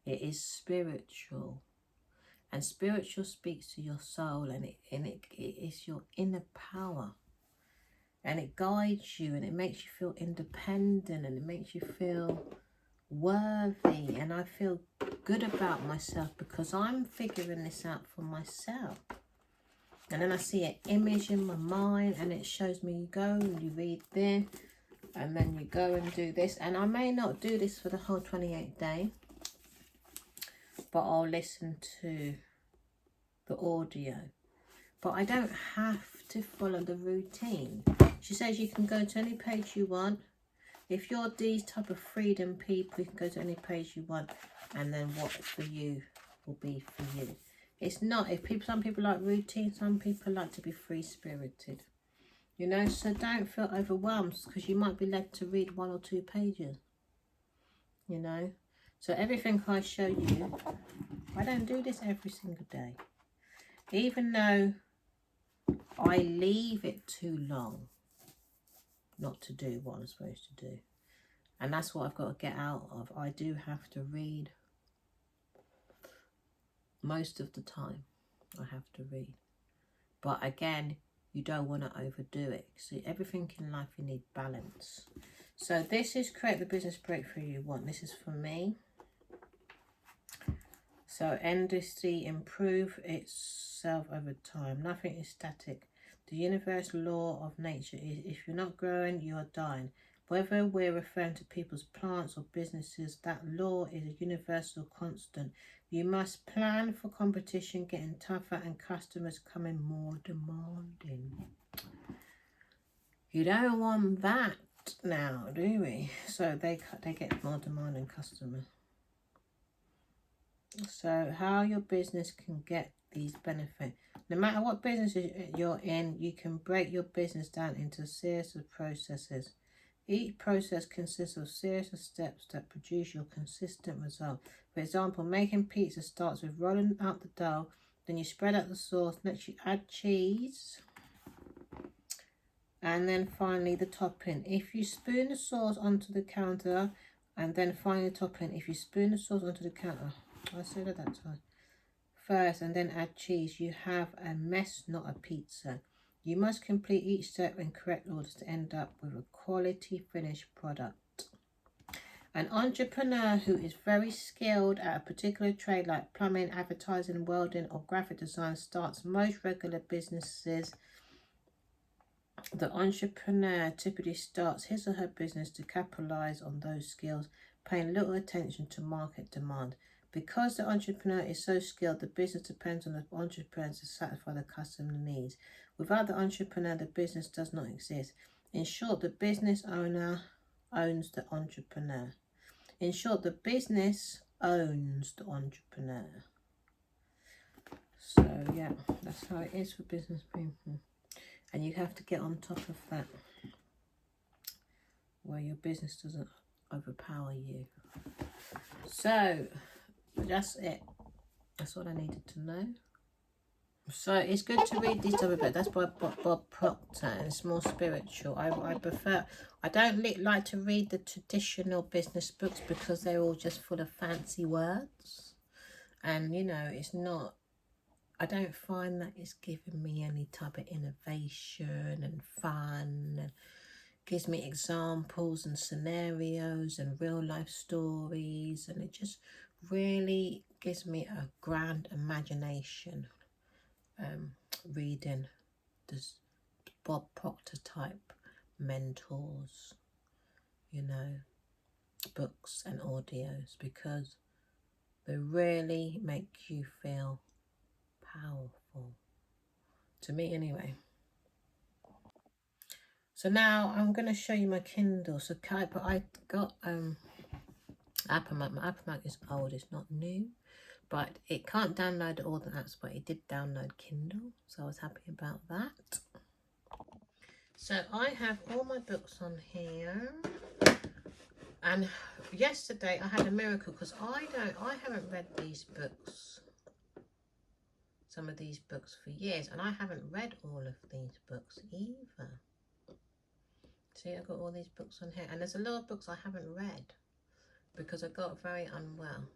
It is spiritual. And spiritual speaks to your soul, and it is your inner power. And it guides you, and it makes you feel independent, and it makes you feel worthy. And I feel good about myself because I'm figuring this out for myself. And then I see an image in my mind, and it shows me you go and you read this, and then you go and do this. And I may not do this for the whole 28 days, but I'll listen to the audio. But I don't have to follow the routine. She says you can go to any page you want. If you're these type of freedom people, you can go to any page you want, and then what for you will be for you. It's not, some people like routine, some people like to be free-spirited. You know, so don't feel overwhelmed because you might be led to read 1 or 2 pages. You know, so everything I show you, I don't do this every single day. Even though I leave it too long not to do what I'm supposed to do. And that's what I've got to get out of. I do have to read most of the time. I have to read. But again, you don't want to overdo it. See, everything in life you need balance. So this is Create the Business Breakthrough You Want. This is for me. So industry improve itself over time. Nothing is static. The universal law of nature is if you're not growing, you are dying. Whether we're referring to people's plants or businesses, that law is a universal constant. You must plan for competition getting tougher and customers coming more demanding. You don't want that now, do we? So they get more demanding customers. So how your business can get these benefits. No matter what business you're in, you can break your business down into a series of processes. Each process consists of a series of steps that produce your consistent result. For example, making pizza starts with rolling out the dough, then you spread out the sauce, next you add cheese, and then finally the topping. If you spoon the sauce onto the counter, and then finally the topping. If you spoon the sauce onto the counter, I said it that time. First and then add cheese, you have a mess, not a pizza. You must complete each step in correct order to end up with a quality finished product. An entrepreneur who is very skilled at a particular trade like plumbing, advertising, welding, or graphic design starts most regular businesses. The entrepreneur typically starts his or her business to capitalize on those skills, paying little attention to market demand. Because the entrepreneur is so skilled, the business depends on the entrepreneur to satisfy the customer needs. Without the entrepreneur, the business does not exist. In short, the business owner owns the entrepreneur. In short, the business owns the entrepreneur. So, yeah, that's how it is for business people. And you have to get on top of that, where your business doesn't overpower you. So, that's it. That's all I needed to know. So it's good to read these type of books. That's by Bob Proctor, and it's more spiritual. I prefer. I don't like to read the traditional business books because they're all just full of fancy words, and you know it's not. I don't find that it's giving me any type of innovation and fun, and gives me examples and scenarios and real life stories, and it just really gives me a grand imagination. Reading this Bob Proctor type mentors, you know, books and audios, because they really make you feel powerful. To me, anyway. So now I'm going to show you my Kindle. So I got Apple Mac. My Apple Mac is old, it's not new, but it can't download all the apps, but it did download Kindle, so I was happy about that. So I have all my books on here, and yesterday I had a miracle because I haven't read these books, some of these books, for years, and I haven't read all of these books either. See, I've got all these books on here, and there's a lot of books I haven't read because I got very unwell.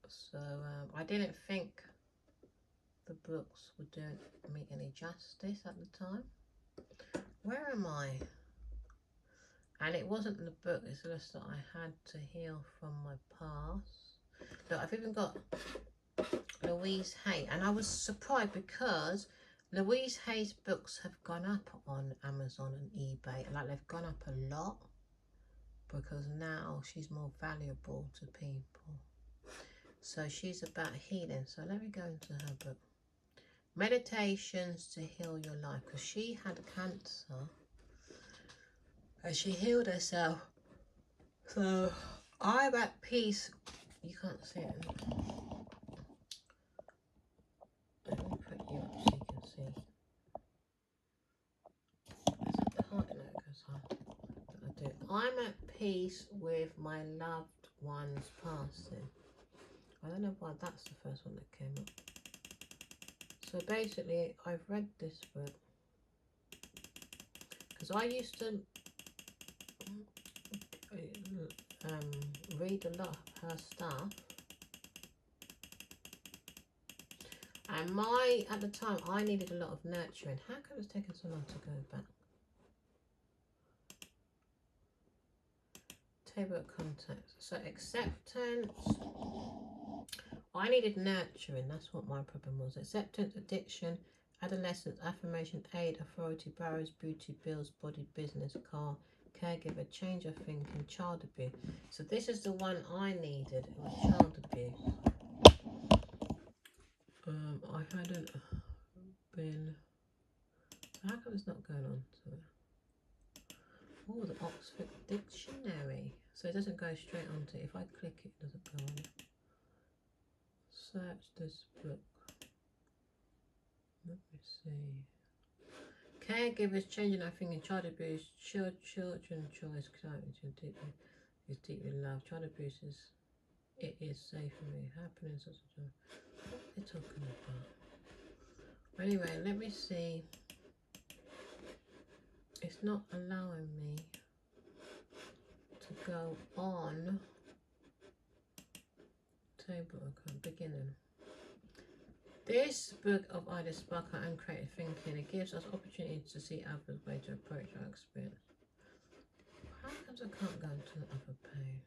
So I didn't think the books would do me any justice at the time. Where am I? And it wasn't the book, it's just that I had to heal from my past. Look, I've even got Louise Hay, and I was surprised because Louise Hay's books have gone up on Amazon and eBay. Like, they've gone up a lot because now she's more valuable to people. So she's about healing. So let me go into her book. Meditations to heal your life, because she had cancer and she healed herself. So I'm at peace. You can't see it. Let me put you up so you can see. Is that the heart? No, it goes hard. I'm at peace with my loved ones passing. I don't know why that's the first one that came up. So basically, I've read this book because I used to read a lot of her stuff, and at the time I needed a lot of nurturing. How come it's taken so long to go back? Table of contents. So acceptance. I needed nurturing. That's what my problem was. Acceptance, addiction, adolescence, affirmation, aid, authority, barriers, beauty, bills, body, business, car, caregiver, change of thinking, child abuse. So this is the one I needed. It was child abuse. I hadn't been. How come it's not going on? Oh, the Oxford Dictionary. So it doesn't go straight onto it. If I click it, it doesn't go on it. Search this book. Let me see. Caregivers changing our thinking, child abuse, children choice, is deeply loved. Child abuse is, it is safe for me. Happiness, what are they talking about? Anyway, let me see. It's not allowing me to go on table account beginning. This book of ideas spark our own creative thinking. It gives us opportunities to see others' way to approach our experience. How comes I can't go to the other page?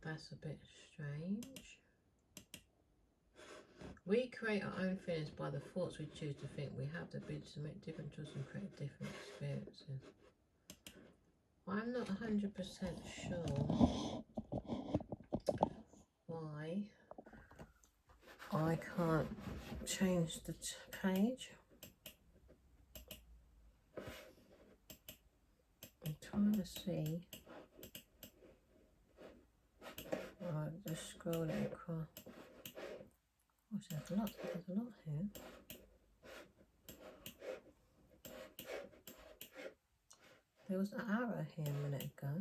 That's a bit strange. We create our own feelings by the thoughts we choose to think. We have the ability to make different choices and create different experiences. I'm not 100% sure why I can't change the page. I'm trying to see. Right, just scroll it across. Gosh, there's a lot here. There was an arrow here a minute ago.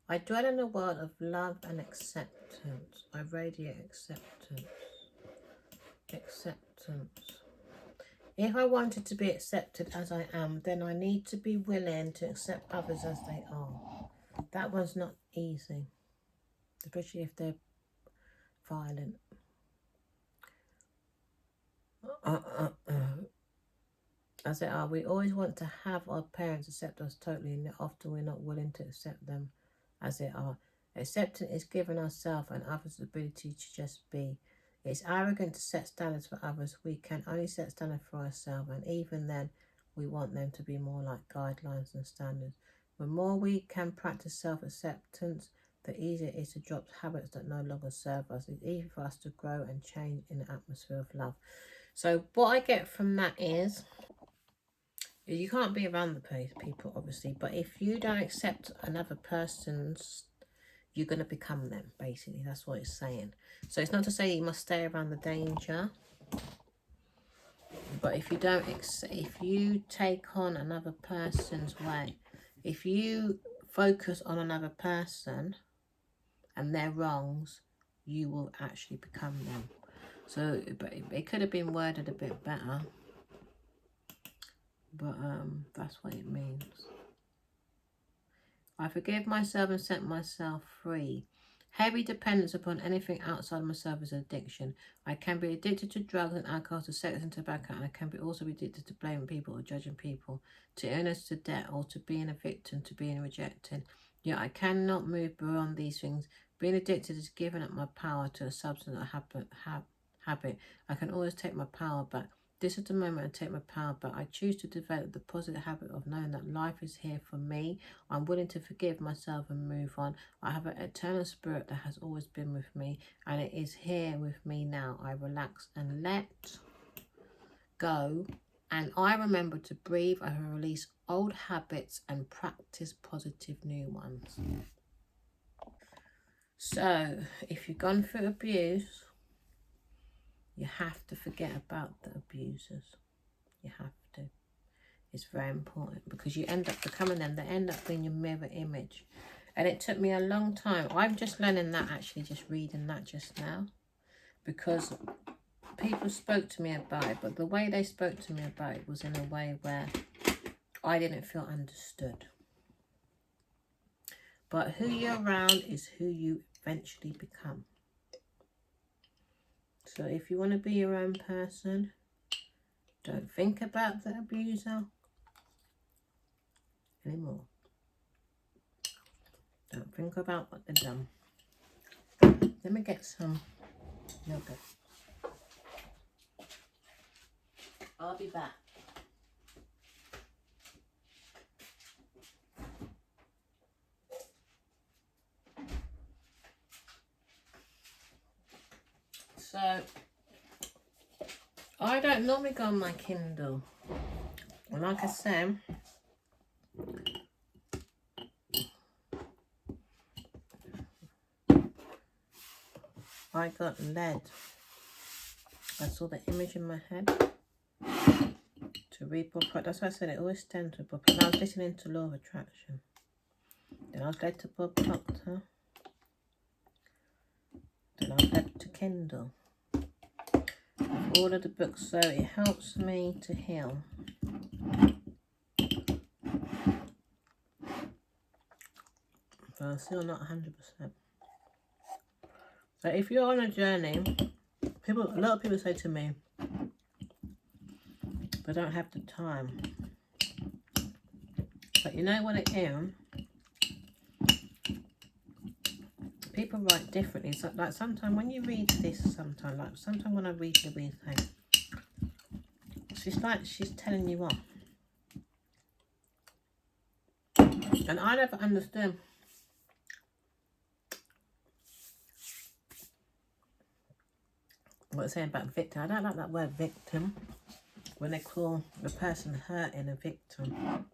I dwell in a world of love and acceptance. I radiate acceptance. Acceptance. If I wanted to be accepted as I am, then I need to be willing to accept others as they are. That one's not easy, especially if they're violent. As they are, we always want to have our parents accept us totally, and often we're not willing to accept them as they are. Acceptance is giving ourselves and others the ability to just be. It's arrogant to set standards for others. We can only set standards for ourselves, and even then, we want them to be more like guidelines and standards. The more we can practice self-acceptance, the easier it is to drop habits that no longer serve us. It's easy for us to grow and change in an atmosphere of love. So what I get from that is, you can't be around the people, obviously, but if you don't accept another person's, you're going to become them, basically. That's what it's saying. So it's not to say you must stay around the danger, but if you don't, if you take on another person's way, if you focus on another person and their wrongs, you will actually become them. So it could have been worded a bit better, but that's what it means. I forgive myself and set myself free. Heavy dependence upon anything outside myself is an addiction. I can be addicted to drugs and alcohol, to sex and tobacco, and I can also be addicted to blaming people or judging people, to illness, to debt, or to being a victim, to being rejected. Yet I cannot move beyond these things. Being addicted is giving up my power to a substance or habit. I can always take my power back. This is the moment I take my power back. I choose to develop the positive habit of knowing that life is here for me. I'm willing to forgive myself and move on. I have an eternal spirit that has always been with me, and it is here with me now. I relax and let go, and I remember to breathe. I release old habits and practice positive new ones. So, if you've gone through abuse, you have to forget about the abusers. You have to. It's very important, because you end up becoming them. They end up being your mirror image. And it took me a long time. I'm just learning that, actually, just reading that just now. Because people spoke to me about it, but the way they spoke to me about it was in a way where I didn't feel understood. But who you're around is who you eventually become. So if you want to be your own person, don't think about the abuser anymore. Don't think about what they've done. Let me get some yogurt. I'll be back. So, I don't normally go on my Kindle. And like I said, I got led. I saw the image in my head to read Bob Proctor. That's why I said it always stems with Bob Proctor. I was listening to Law of Attraction. Then I was led to Bob Proctor. Then I was led to Kindle. All of the books, so it helps me to heal. But I'm still not 100%. So if you're on a journey, a lot of people say to me, they don't have the time. But you know what it is? People write differently. So, like sometimes when you read this, sometimes when I read the weird thing, she's like she's telling you off. And I never understood what it's saying about victim. I don't like that word victim when they call the person hurting a victim.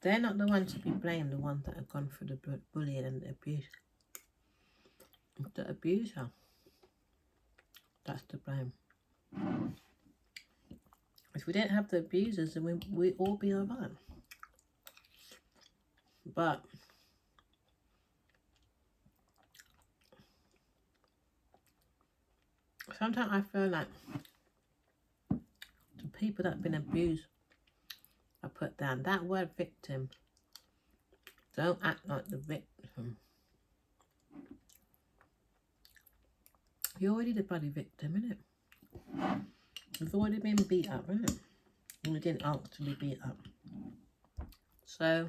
They're not the ones to be blamed, the ones that have gone through the bullying and the abuse. The abuser, that's to blame. If we didn't have the abusers, then we'd all be alright. But sometimes I feel like the people that have been abused are put down. That word victim, don't act like the victim. You're already the bloody victim, innit? You've already been beat up, innit? And you didn't ask to be beat up. So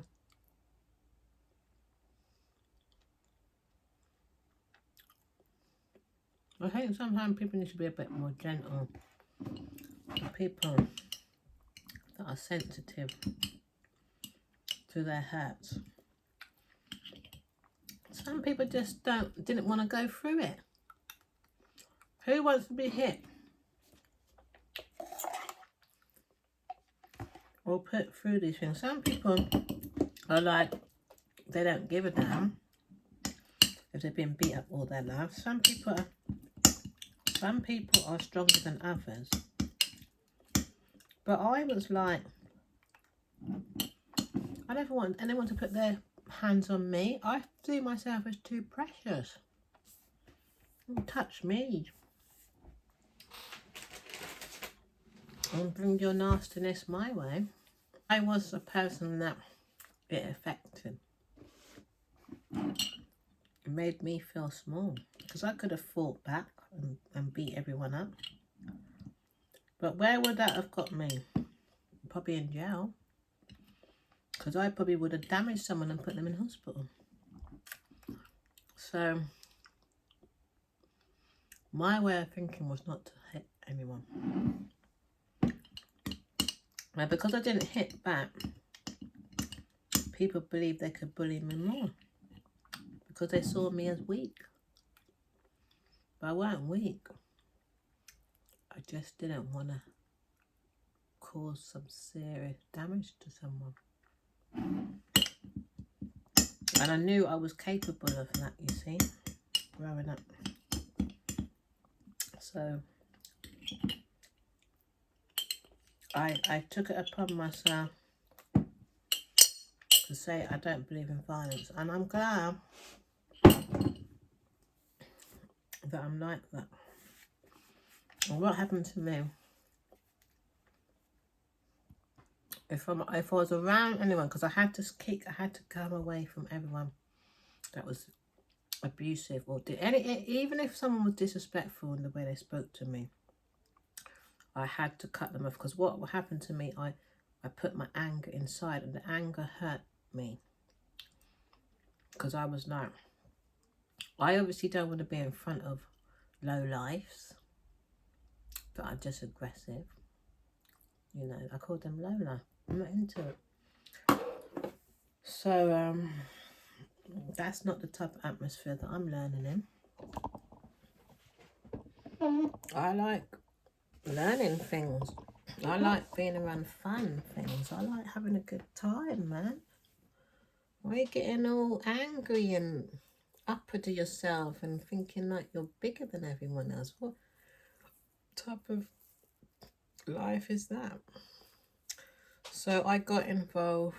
I think sometimes people need to be a bit more gentle. People that are sensitive to their hurts. Some people just didn't want to go through it. Who wants to be hit or put through these things? Some people are like, they don't give a damn if they've been beat up all their life. Some people are stronger than others. But I was like, I never want anyone to put their hands on me. I see myself as too precious. Don't touch me. And bring your nastiness my way. I was a person that it affected. It made me feel small. Because I could have fought back and beat everyone up. But where would that have got me? Probably in jail. Because I probably would have damaged someone and put them in hospital. So, my way of thinking was not to hit anyone. And because I didn't hit back, people believed they could bully me more. Because they saw me as weak. But I weren't weak. I just didn't want to cause some serious damage to someone. And I knew I was capable of that, you see, growing up. So I took it upon myself to say I don't believe in violence. And I'm glad that I'm like that. And what happened to me, if I was around anyone, because I had to come away from everyone that was abusive or even if someone was disrespectful in the way they spoke to me, I had to cut them off. Because what happened to me, I put my anger inside, and the anger hurt me. Because I was like, I obviously don't want to be in front of low lifes that are just aggressive. You know, I call them low life. I'm not into it. So that's not the type of atmosphere that I'm learning in. I like learning things. I like being around fun things. I like having a good time, man. Why are you getting all angry and uppity yourself and thinking like you're bigger than everyone else? What type of life is that? So I got involved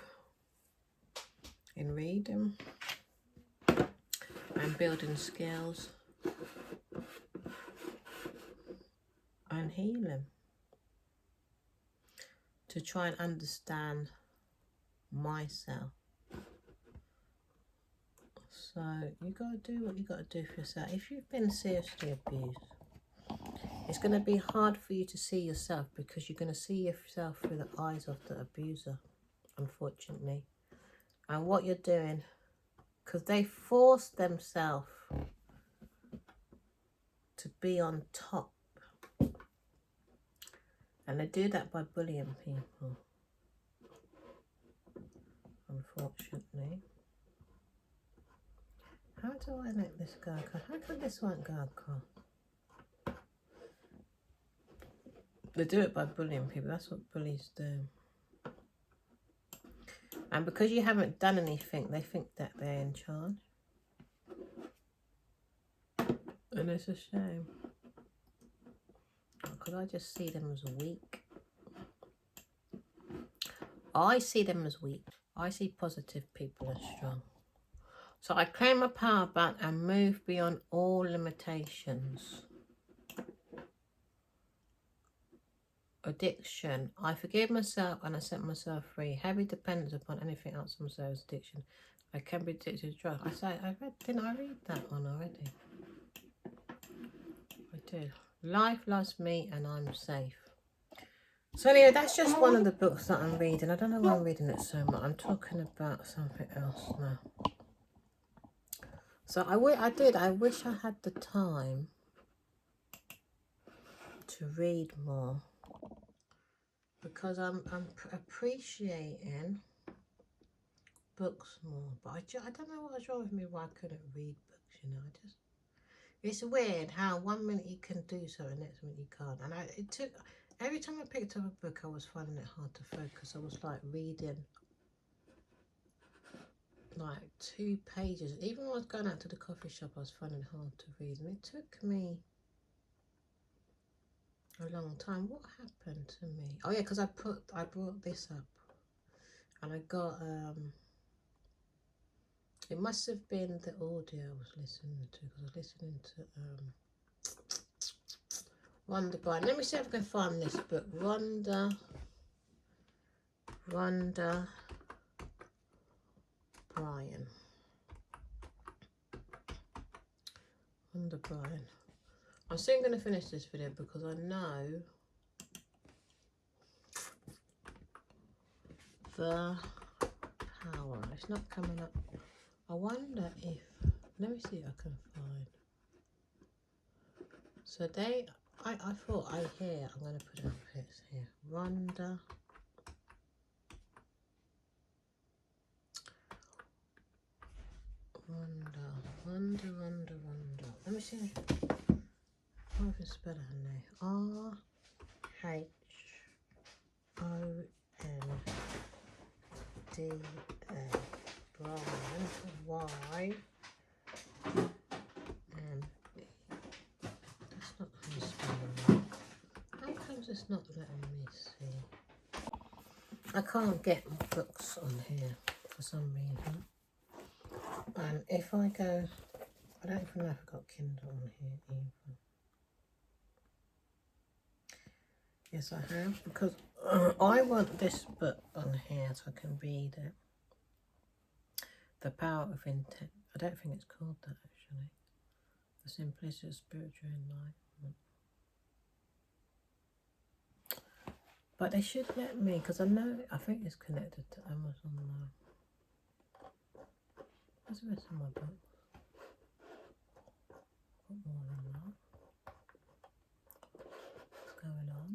in reading and building skills and healing to try and understand myself. So you got to do what you got to do for yourself. If you've been seriously abused, it's going to be hard for you to see yourself because you're going to see yourself through the eyes of the abuser, unfortunately. And what you're doing, because they force themselves to be on top. And they do that by bullying people, unfortunately. How do I let this go? How can this one go across? They do it by bullying people. That's what bullies do. And because you haven't done anything, they think that they're in charge. And it's a shame. Because I just see them as weak. I see them as weak. I see positive people as strong. So I claim my power back and move beyond all limitations. Addiction. I forgive myself and I set myself free. Heavy dependence upon anything outside myself is addiction. I can be addicted to drugs. Didn't I read that one already? I did. Life loves me and I'm safe. So anyway, that's just one of the books that I'm reading. I don't know why I'm reading it so much. I'm talking about something else now. So I wish I had the time to read more. Because I'm appreciating books more, but I don't know what was wrong with me why I couldn't read books, you know. It's weird how 1 minute you can do something, next minute you can't. And every time I picked up a book, I was finding it hard to focus. I was like reading like 2 pages. Even when I was going out to the coffee shop, I was finding it hard to read, and it took me a long time. What happened to me? Oh yeah, because I brought this up, and I got it must have been the audio I was listening to, because I was listening to Rhonda Byrne. Let me see if I can find this book. Rhonda Byrne. Rhonda Byrne. I'm soon going to finish this video because I know the power. It's not coming up. I wonder if, let me see if I can find. So I thought I'm going to put it up here. It's here. Rhonda. Let me see if I can spell her name. RHONDA. Brian. Y-M-E. That's not how you spell it. How comes it's not letting me see? I can't get books on here for some reason. And if I go, I don't even know if I've got Kindle on here either. Yes, I have, because I want this book on here so I can read it. The Power of Intent. I don't think it's called that, actually. The Simplicity of Spiritual Enlightenment. But they should let me, because I think it's connected to Amazon now. Where's the rest of my book? put more than that. What's going on?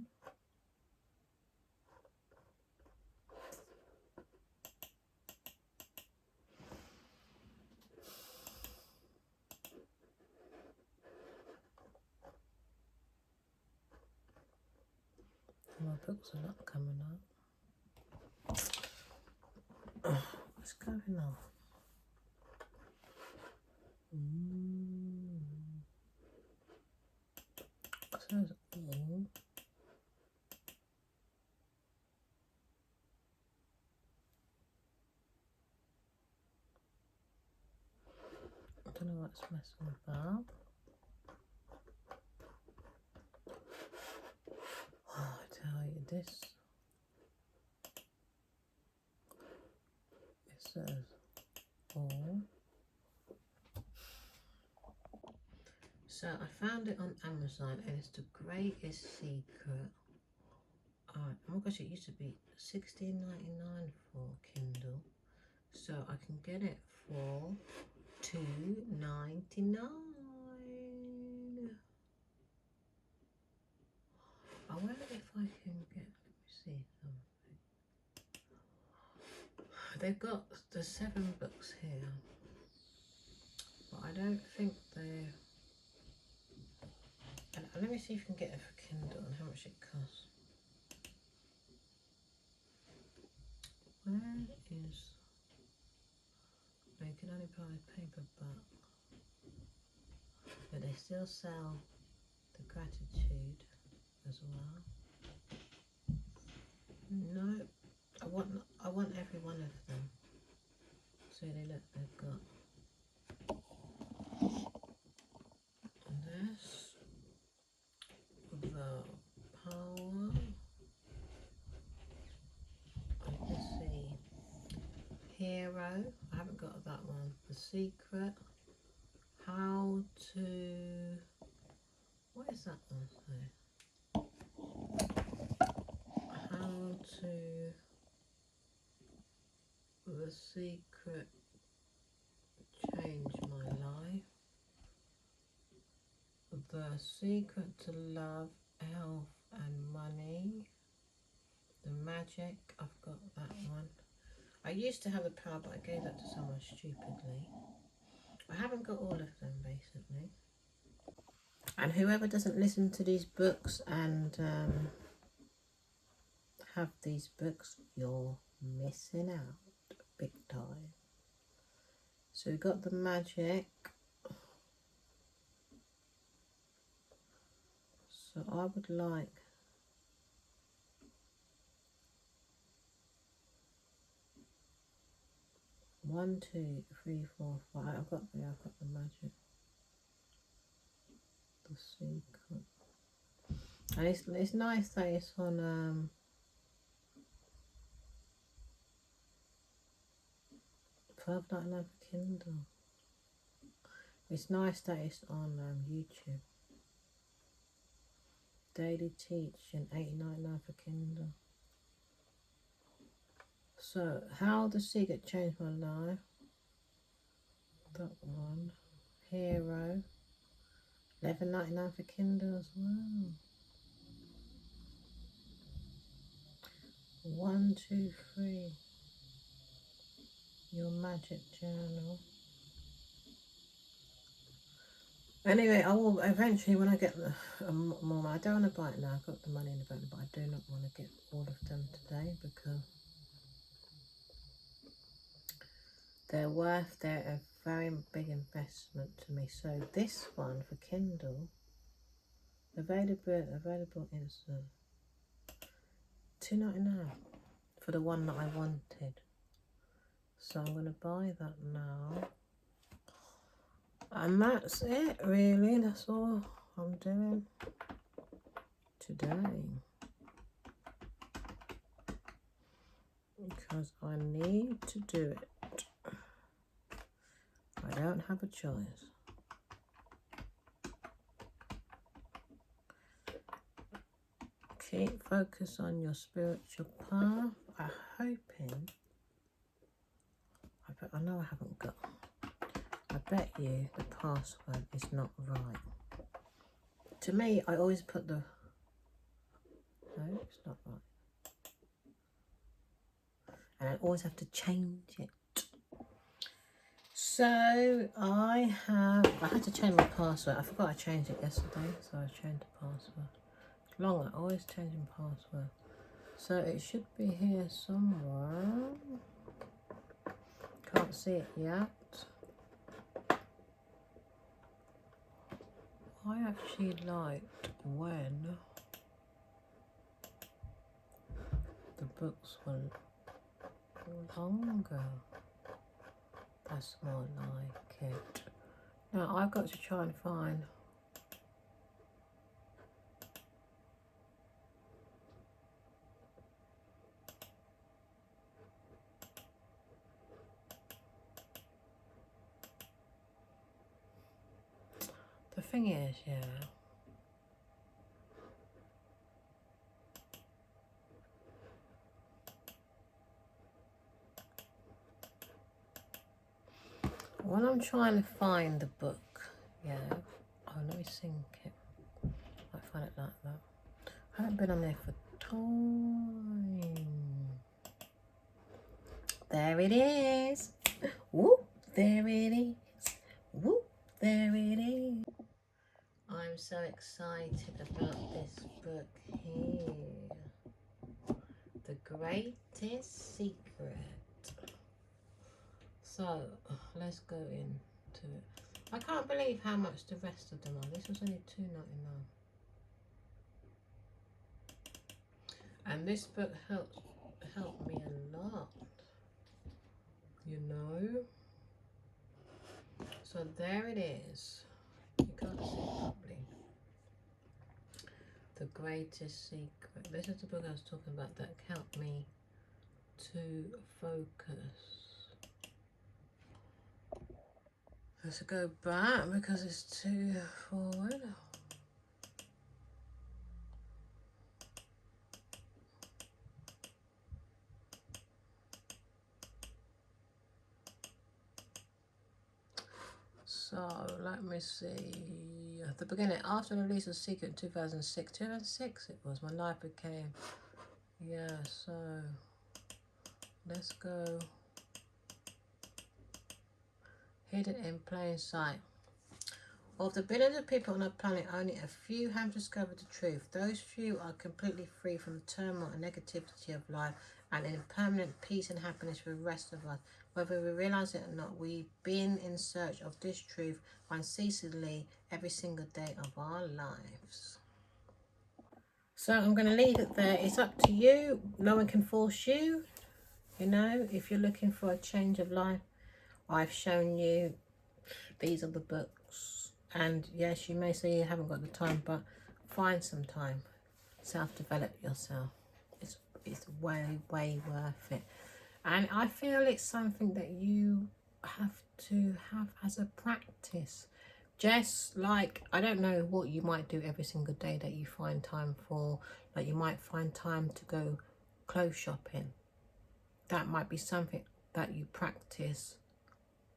My books are not coming up. What's going on? Says all. I don't know what's messing about. Oh, I tell you, this. It says all. So I found it on Amazon and it's the greatest secret. Oh my gosh, it used to be $16.99 for Kindle. So I can get it for $2.99. I wonder if I can get, let me see something. They've got the 7 books here, but I don't think they're. Let me see if you can get it for Kindle and how much it costs. Where is? No, you can only buy paperback, but they still sell the Gratitude as well. No, I want every one of them. So they look, they've got this, the power. I can see Hero. I haven't got that one. The Secret. How to. What is that one say? How to. The Secret Changed My Life. The Secret to Love, Health and Money. The Magic, I've got that one. I used to have the power, but I gave that to someone stupidly. I haven't got all of them, basically. And whoever doesn't listen to these books and have these books, you're missing out big time. So we've got the Magic. So I would like one, two, three, four, five. I've got the Magic. The Secret. And it's nice that it's on $12.99 for Kindle. It's nice that it's on YouTube. Daily Teaching, $8.99 for Kindle. So, How the Secret Changed My Life. That one. Hero, $11.99 for Kindle as well. 1, 2, 3. Your Magic Journal. Anyway, I will eventually, when I get the more, I don't want to buy it now. I've got the money in the bank, but I do not want to get all of them today because they're worth. They're a very big investment to me. So this one for Kindle, available is $2.99 for the one that I wanted. So I'm going to buy that now. And that's it, really. That's all I'm doing today. Because I need to do it. I don't have a choice. Keep focus on your spiritual path. I know I haven't got. I bet you the password is not right. To me, I always put the... No, it's not right. And I always have to change it. So I had to change my password. I forgot I changed it yesterday, so I changed the password. It's long, I always changing password. So it should be here somewhere. Can't see it yet. I actually liked when the books were longer. That's more like it. Now I've got to try and find the thing is, yeah. When I'm trying to find the book, yeah. Oh, let me sync it. I find it like that. I haven't been on there for time. There it is. Whoop, there it is. Whoop, there it is. I'm so excited about this book here. The Greatest Secret. So, let's go into it. I can't believe how much the rest of them are. This was only $2.99. And this book helped me a lot. You know? So there it is. You can't see it properly. The Greatest Secret. This is the book I was talking about that helped me to focus. Let's go back because it's too forward. So let me see. At the beginning, after the release of Secret in 2006, 2006 it was, my life became, yeah, so let's go. Hidden in plain sight. Of the billions of people on our planet, only a few have discovered the truth. Those few are completely free from the turmoil and negativity of life and in permanent peace and happiness for the rest of us. Whether we realise it or not, we've been in search of this truth unceasingly every single day of our lives. So I'm going to leave it there. It's up to you. No one can force you. You know, if you're looking for a change of life, I've shown you these are the books. And yes, you may say you haven't got the time, but find some time. Self-develop yourself. It's way, way worth it. And I feel it's something that you have to have as a practice. Just like, I don't know what you might do every single day that you find time for. Like you might find time to go clothes shopping. That might be something that you practice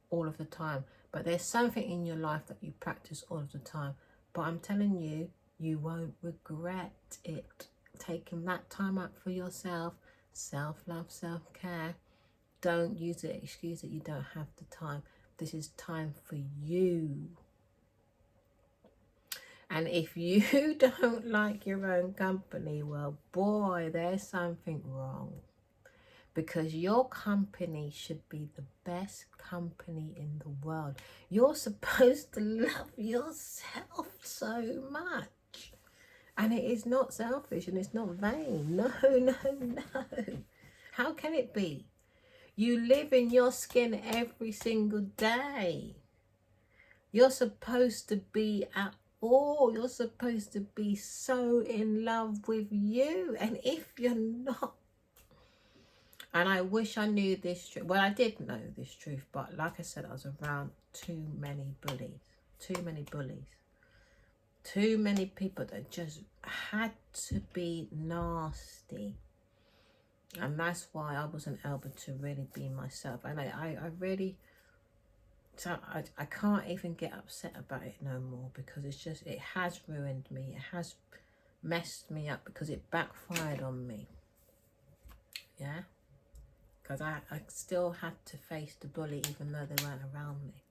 all of the time. But there's something in your life that you practice all of the time. But I'm telling you, you won't regret it. Taking that time out for yourself, self-love, self-care. Don't use the excuse that you don't have the time. This is time for you. And if you don't like your own company, well, boy, there's something wrong. Because your company should be the best company in the world. You're supposed to love yourself so much. And it is not selfish and it's not vain. No, no, no. How can it be? You live in your skin every single day. You're supposed to be at all. You're supposed to be so in love with you. And if you're not, and I wish I knew this truth. Well, I did know this truth, but like I said, I was around too many bullies. Too many bullies. Too many people that just had to be nasty. And that's why I wasn't able to really be myself. And I really So I can't even get upset about it no more, because it's just, it has ruined me. It has messed me up because it backfired on me. Yeah, because I still had to face the bully even though they weren't around me.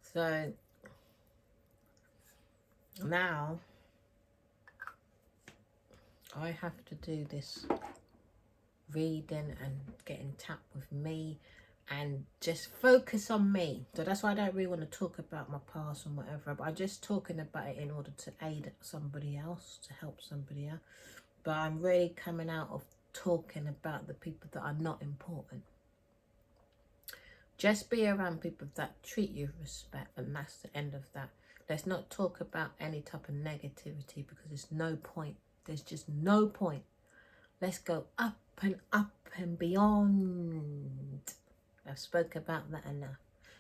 So now I have to do this reading and get in tap with me and just focus on me. So that's why I don't really want to talk about my past and whatever, but I'm just talking about it in order to aid somebody else, to help somebody else. But I'm really coming out of talking about the people that are not important. Just be around people that treat you with respect, and that's the end of that. Let's not talk about any type of negativity, because there's no point. There's just no point. Let's go up and beyond. I've spoke about that enough.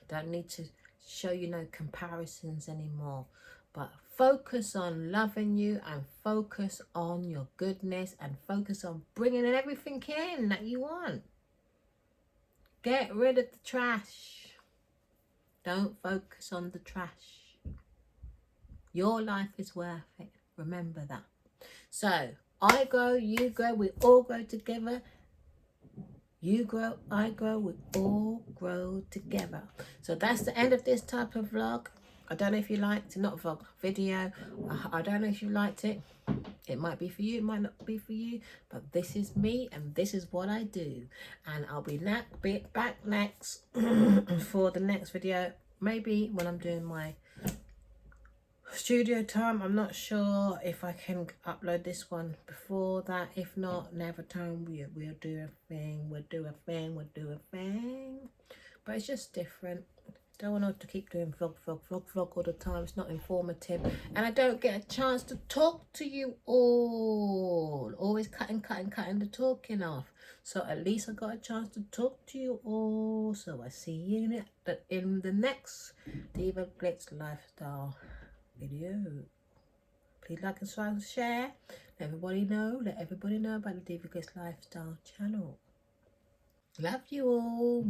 Don't need to show you no comparisons anymore. But focus on loving you, and focus on your goodness, and focus on bringing in everything in that you want. Get rid of the trash. Don't focus on the trash. Your life is worth it. Remember that. So, I grow, you grow, we all grow together. You grow, I grow, we all grow together. So that's the end of this type of vlog. I don't know if you liked it, not vlog, video. I don't know if you liked it. It might be for you, it might not be for you. But this is me, and this is what I do. And I'll be back next for the next video. Maybe when I'm doing my studio time. I'm not sure if I can upload this one before that. If not, never time we'll do a thing. We'll do a thing. But it's just different. Don't want to keep doing vlog all the time. It's not informative, and I don't get a chance to talk to you all. Always cutting the talking off. So at least I got a chance to talk to you all. So I see you in the next Diva Glitz Lifestyle video. Please like and subscribe and share. Let everybody know about the Diva Glitz Lifestyle channel. Love you all.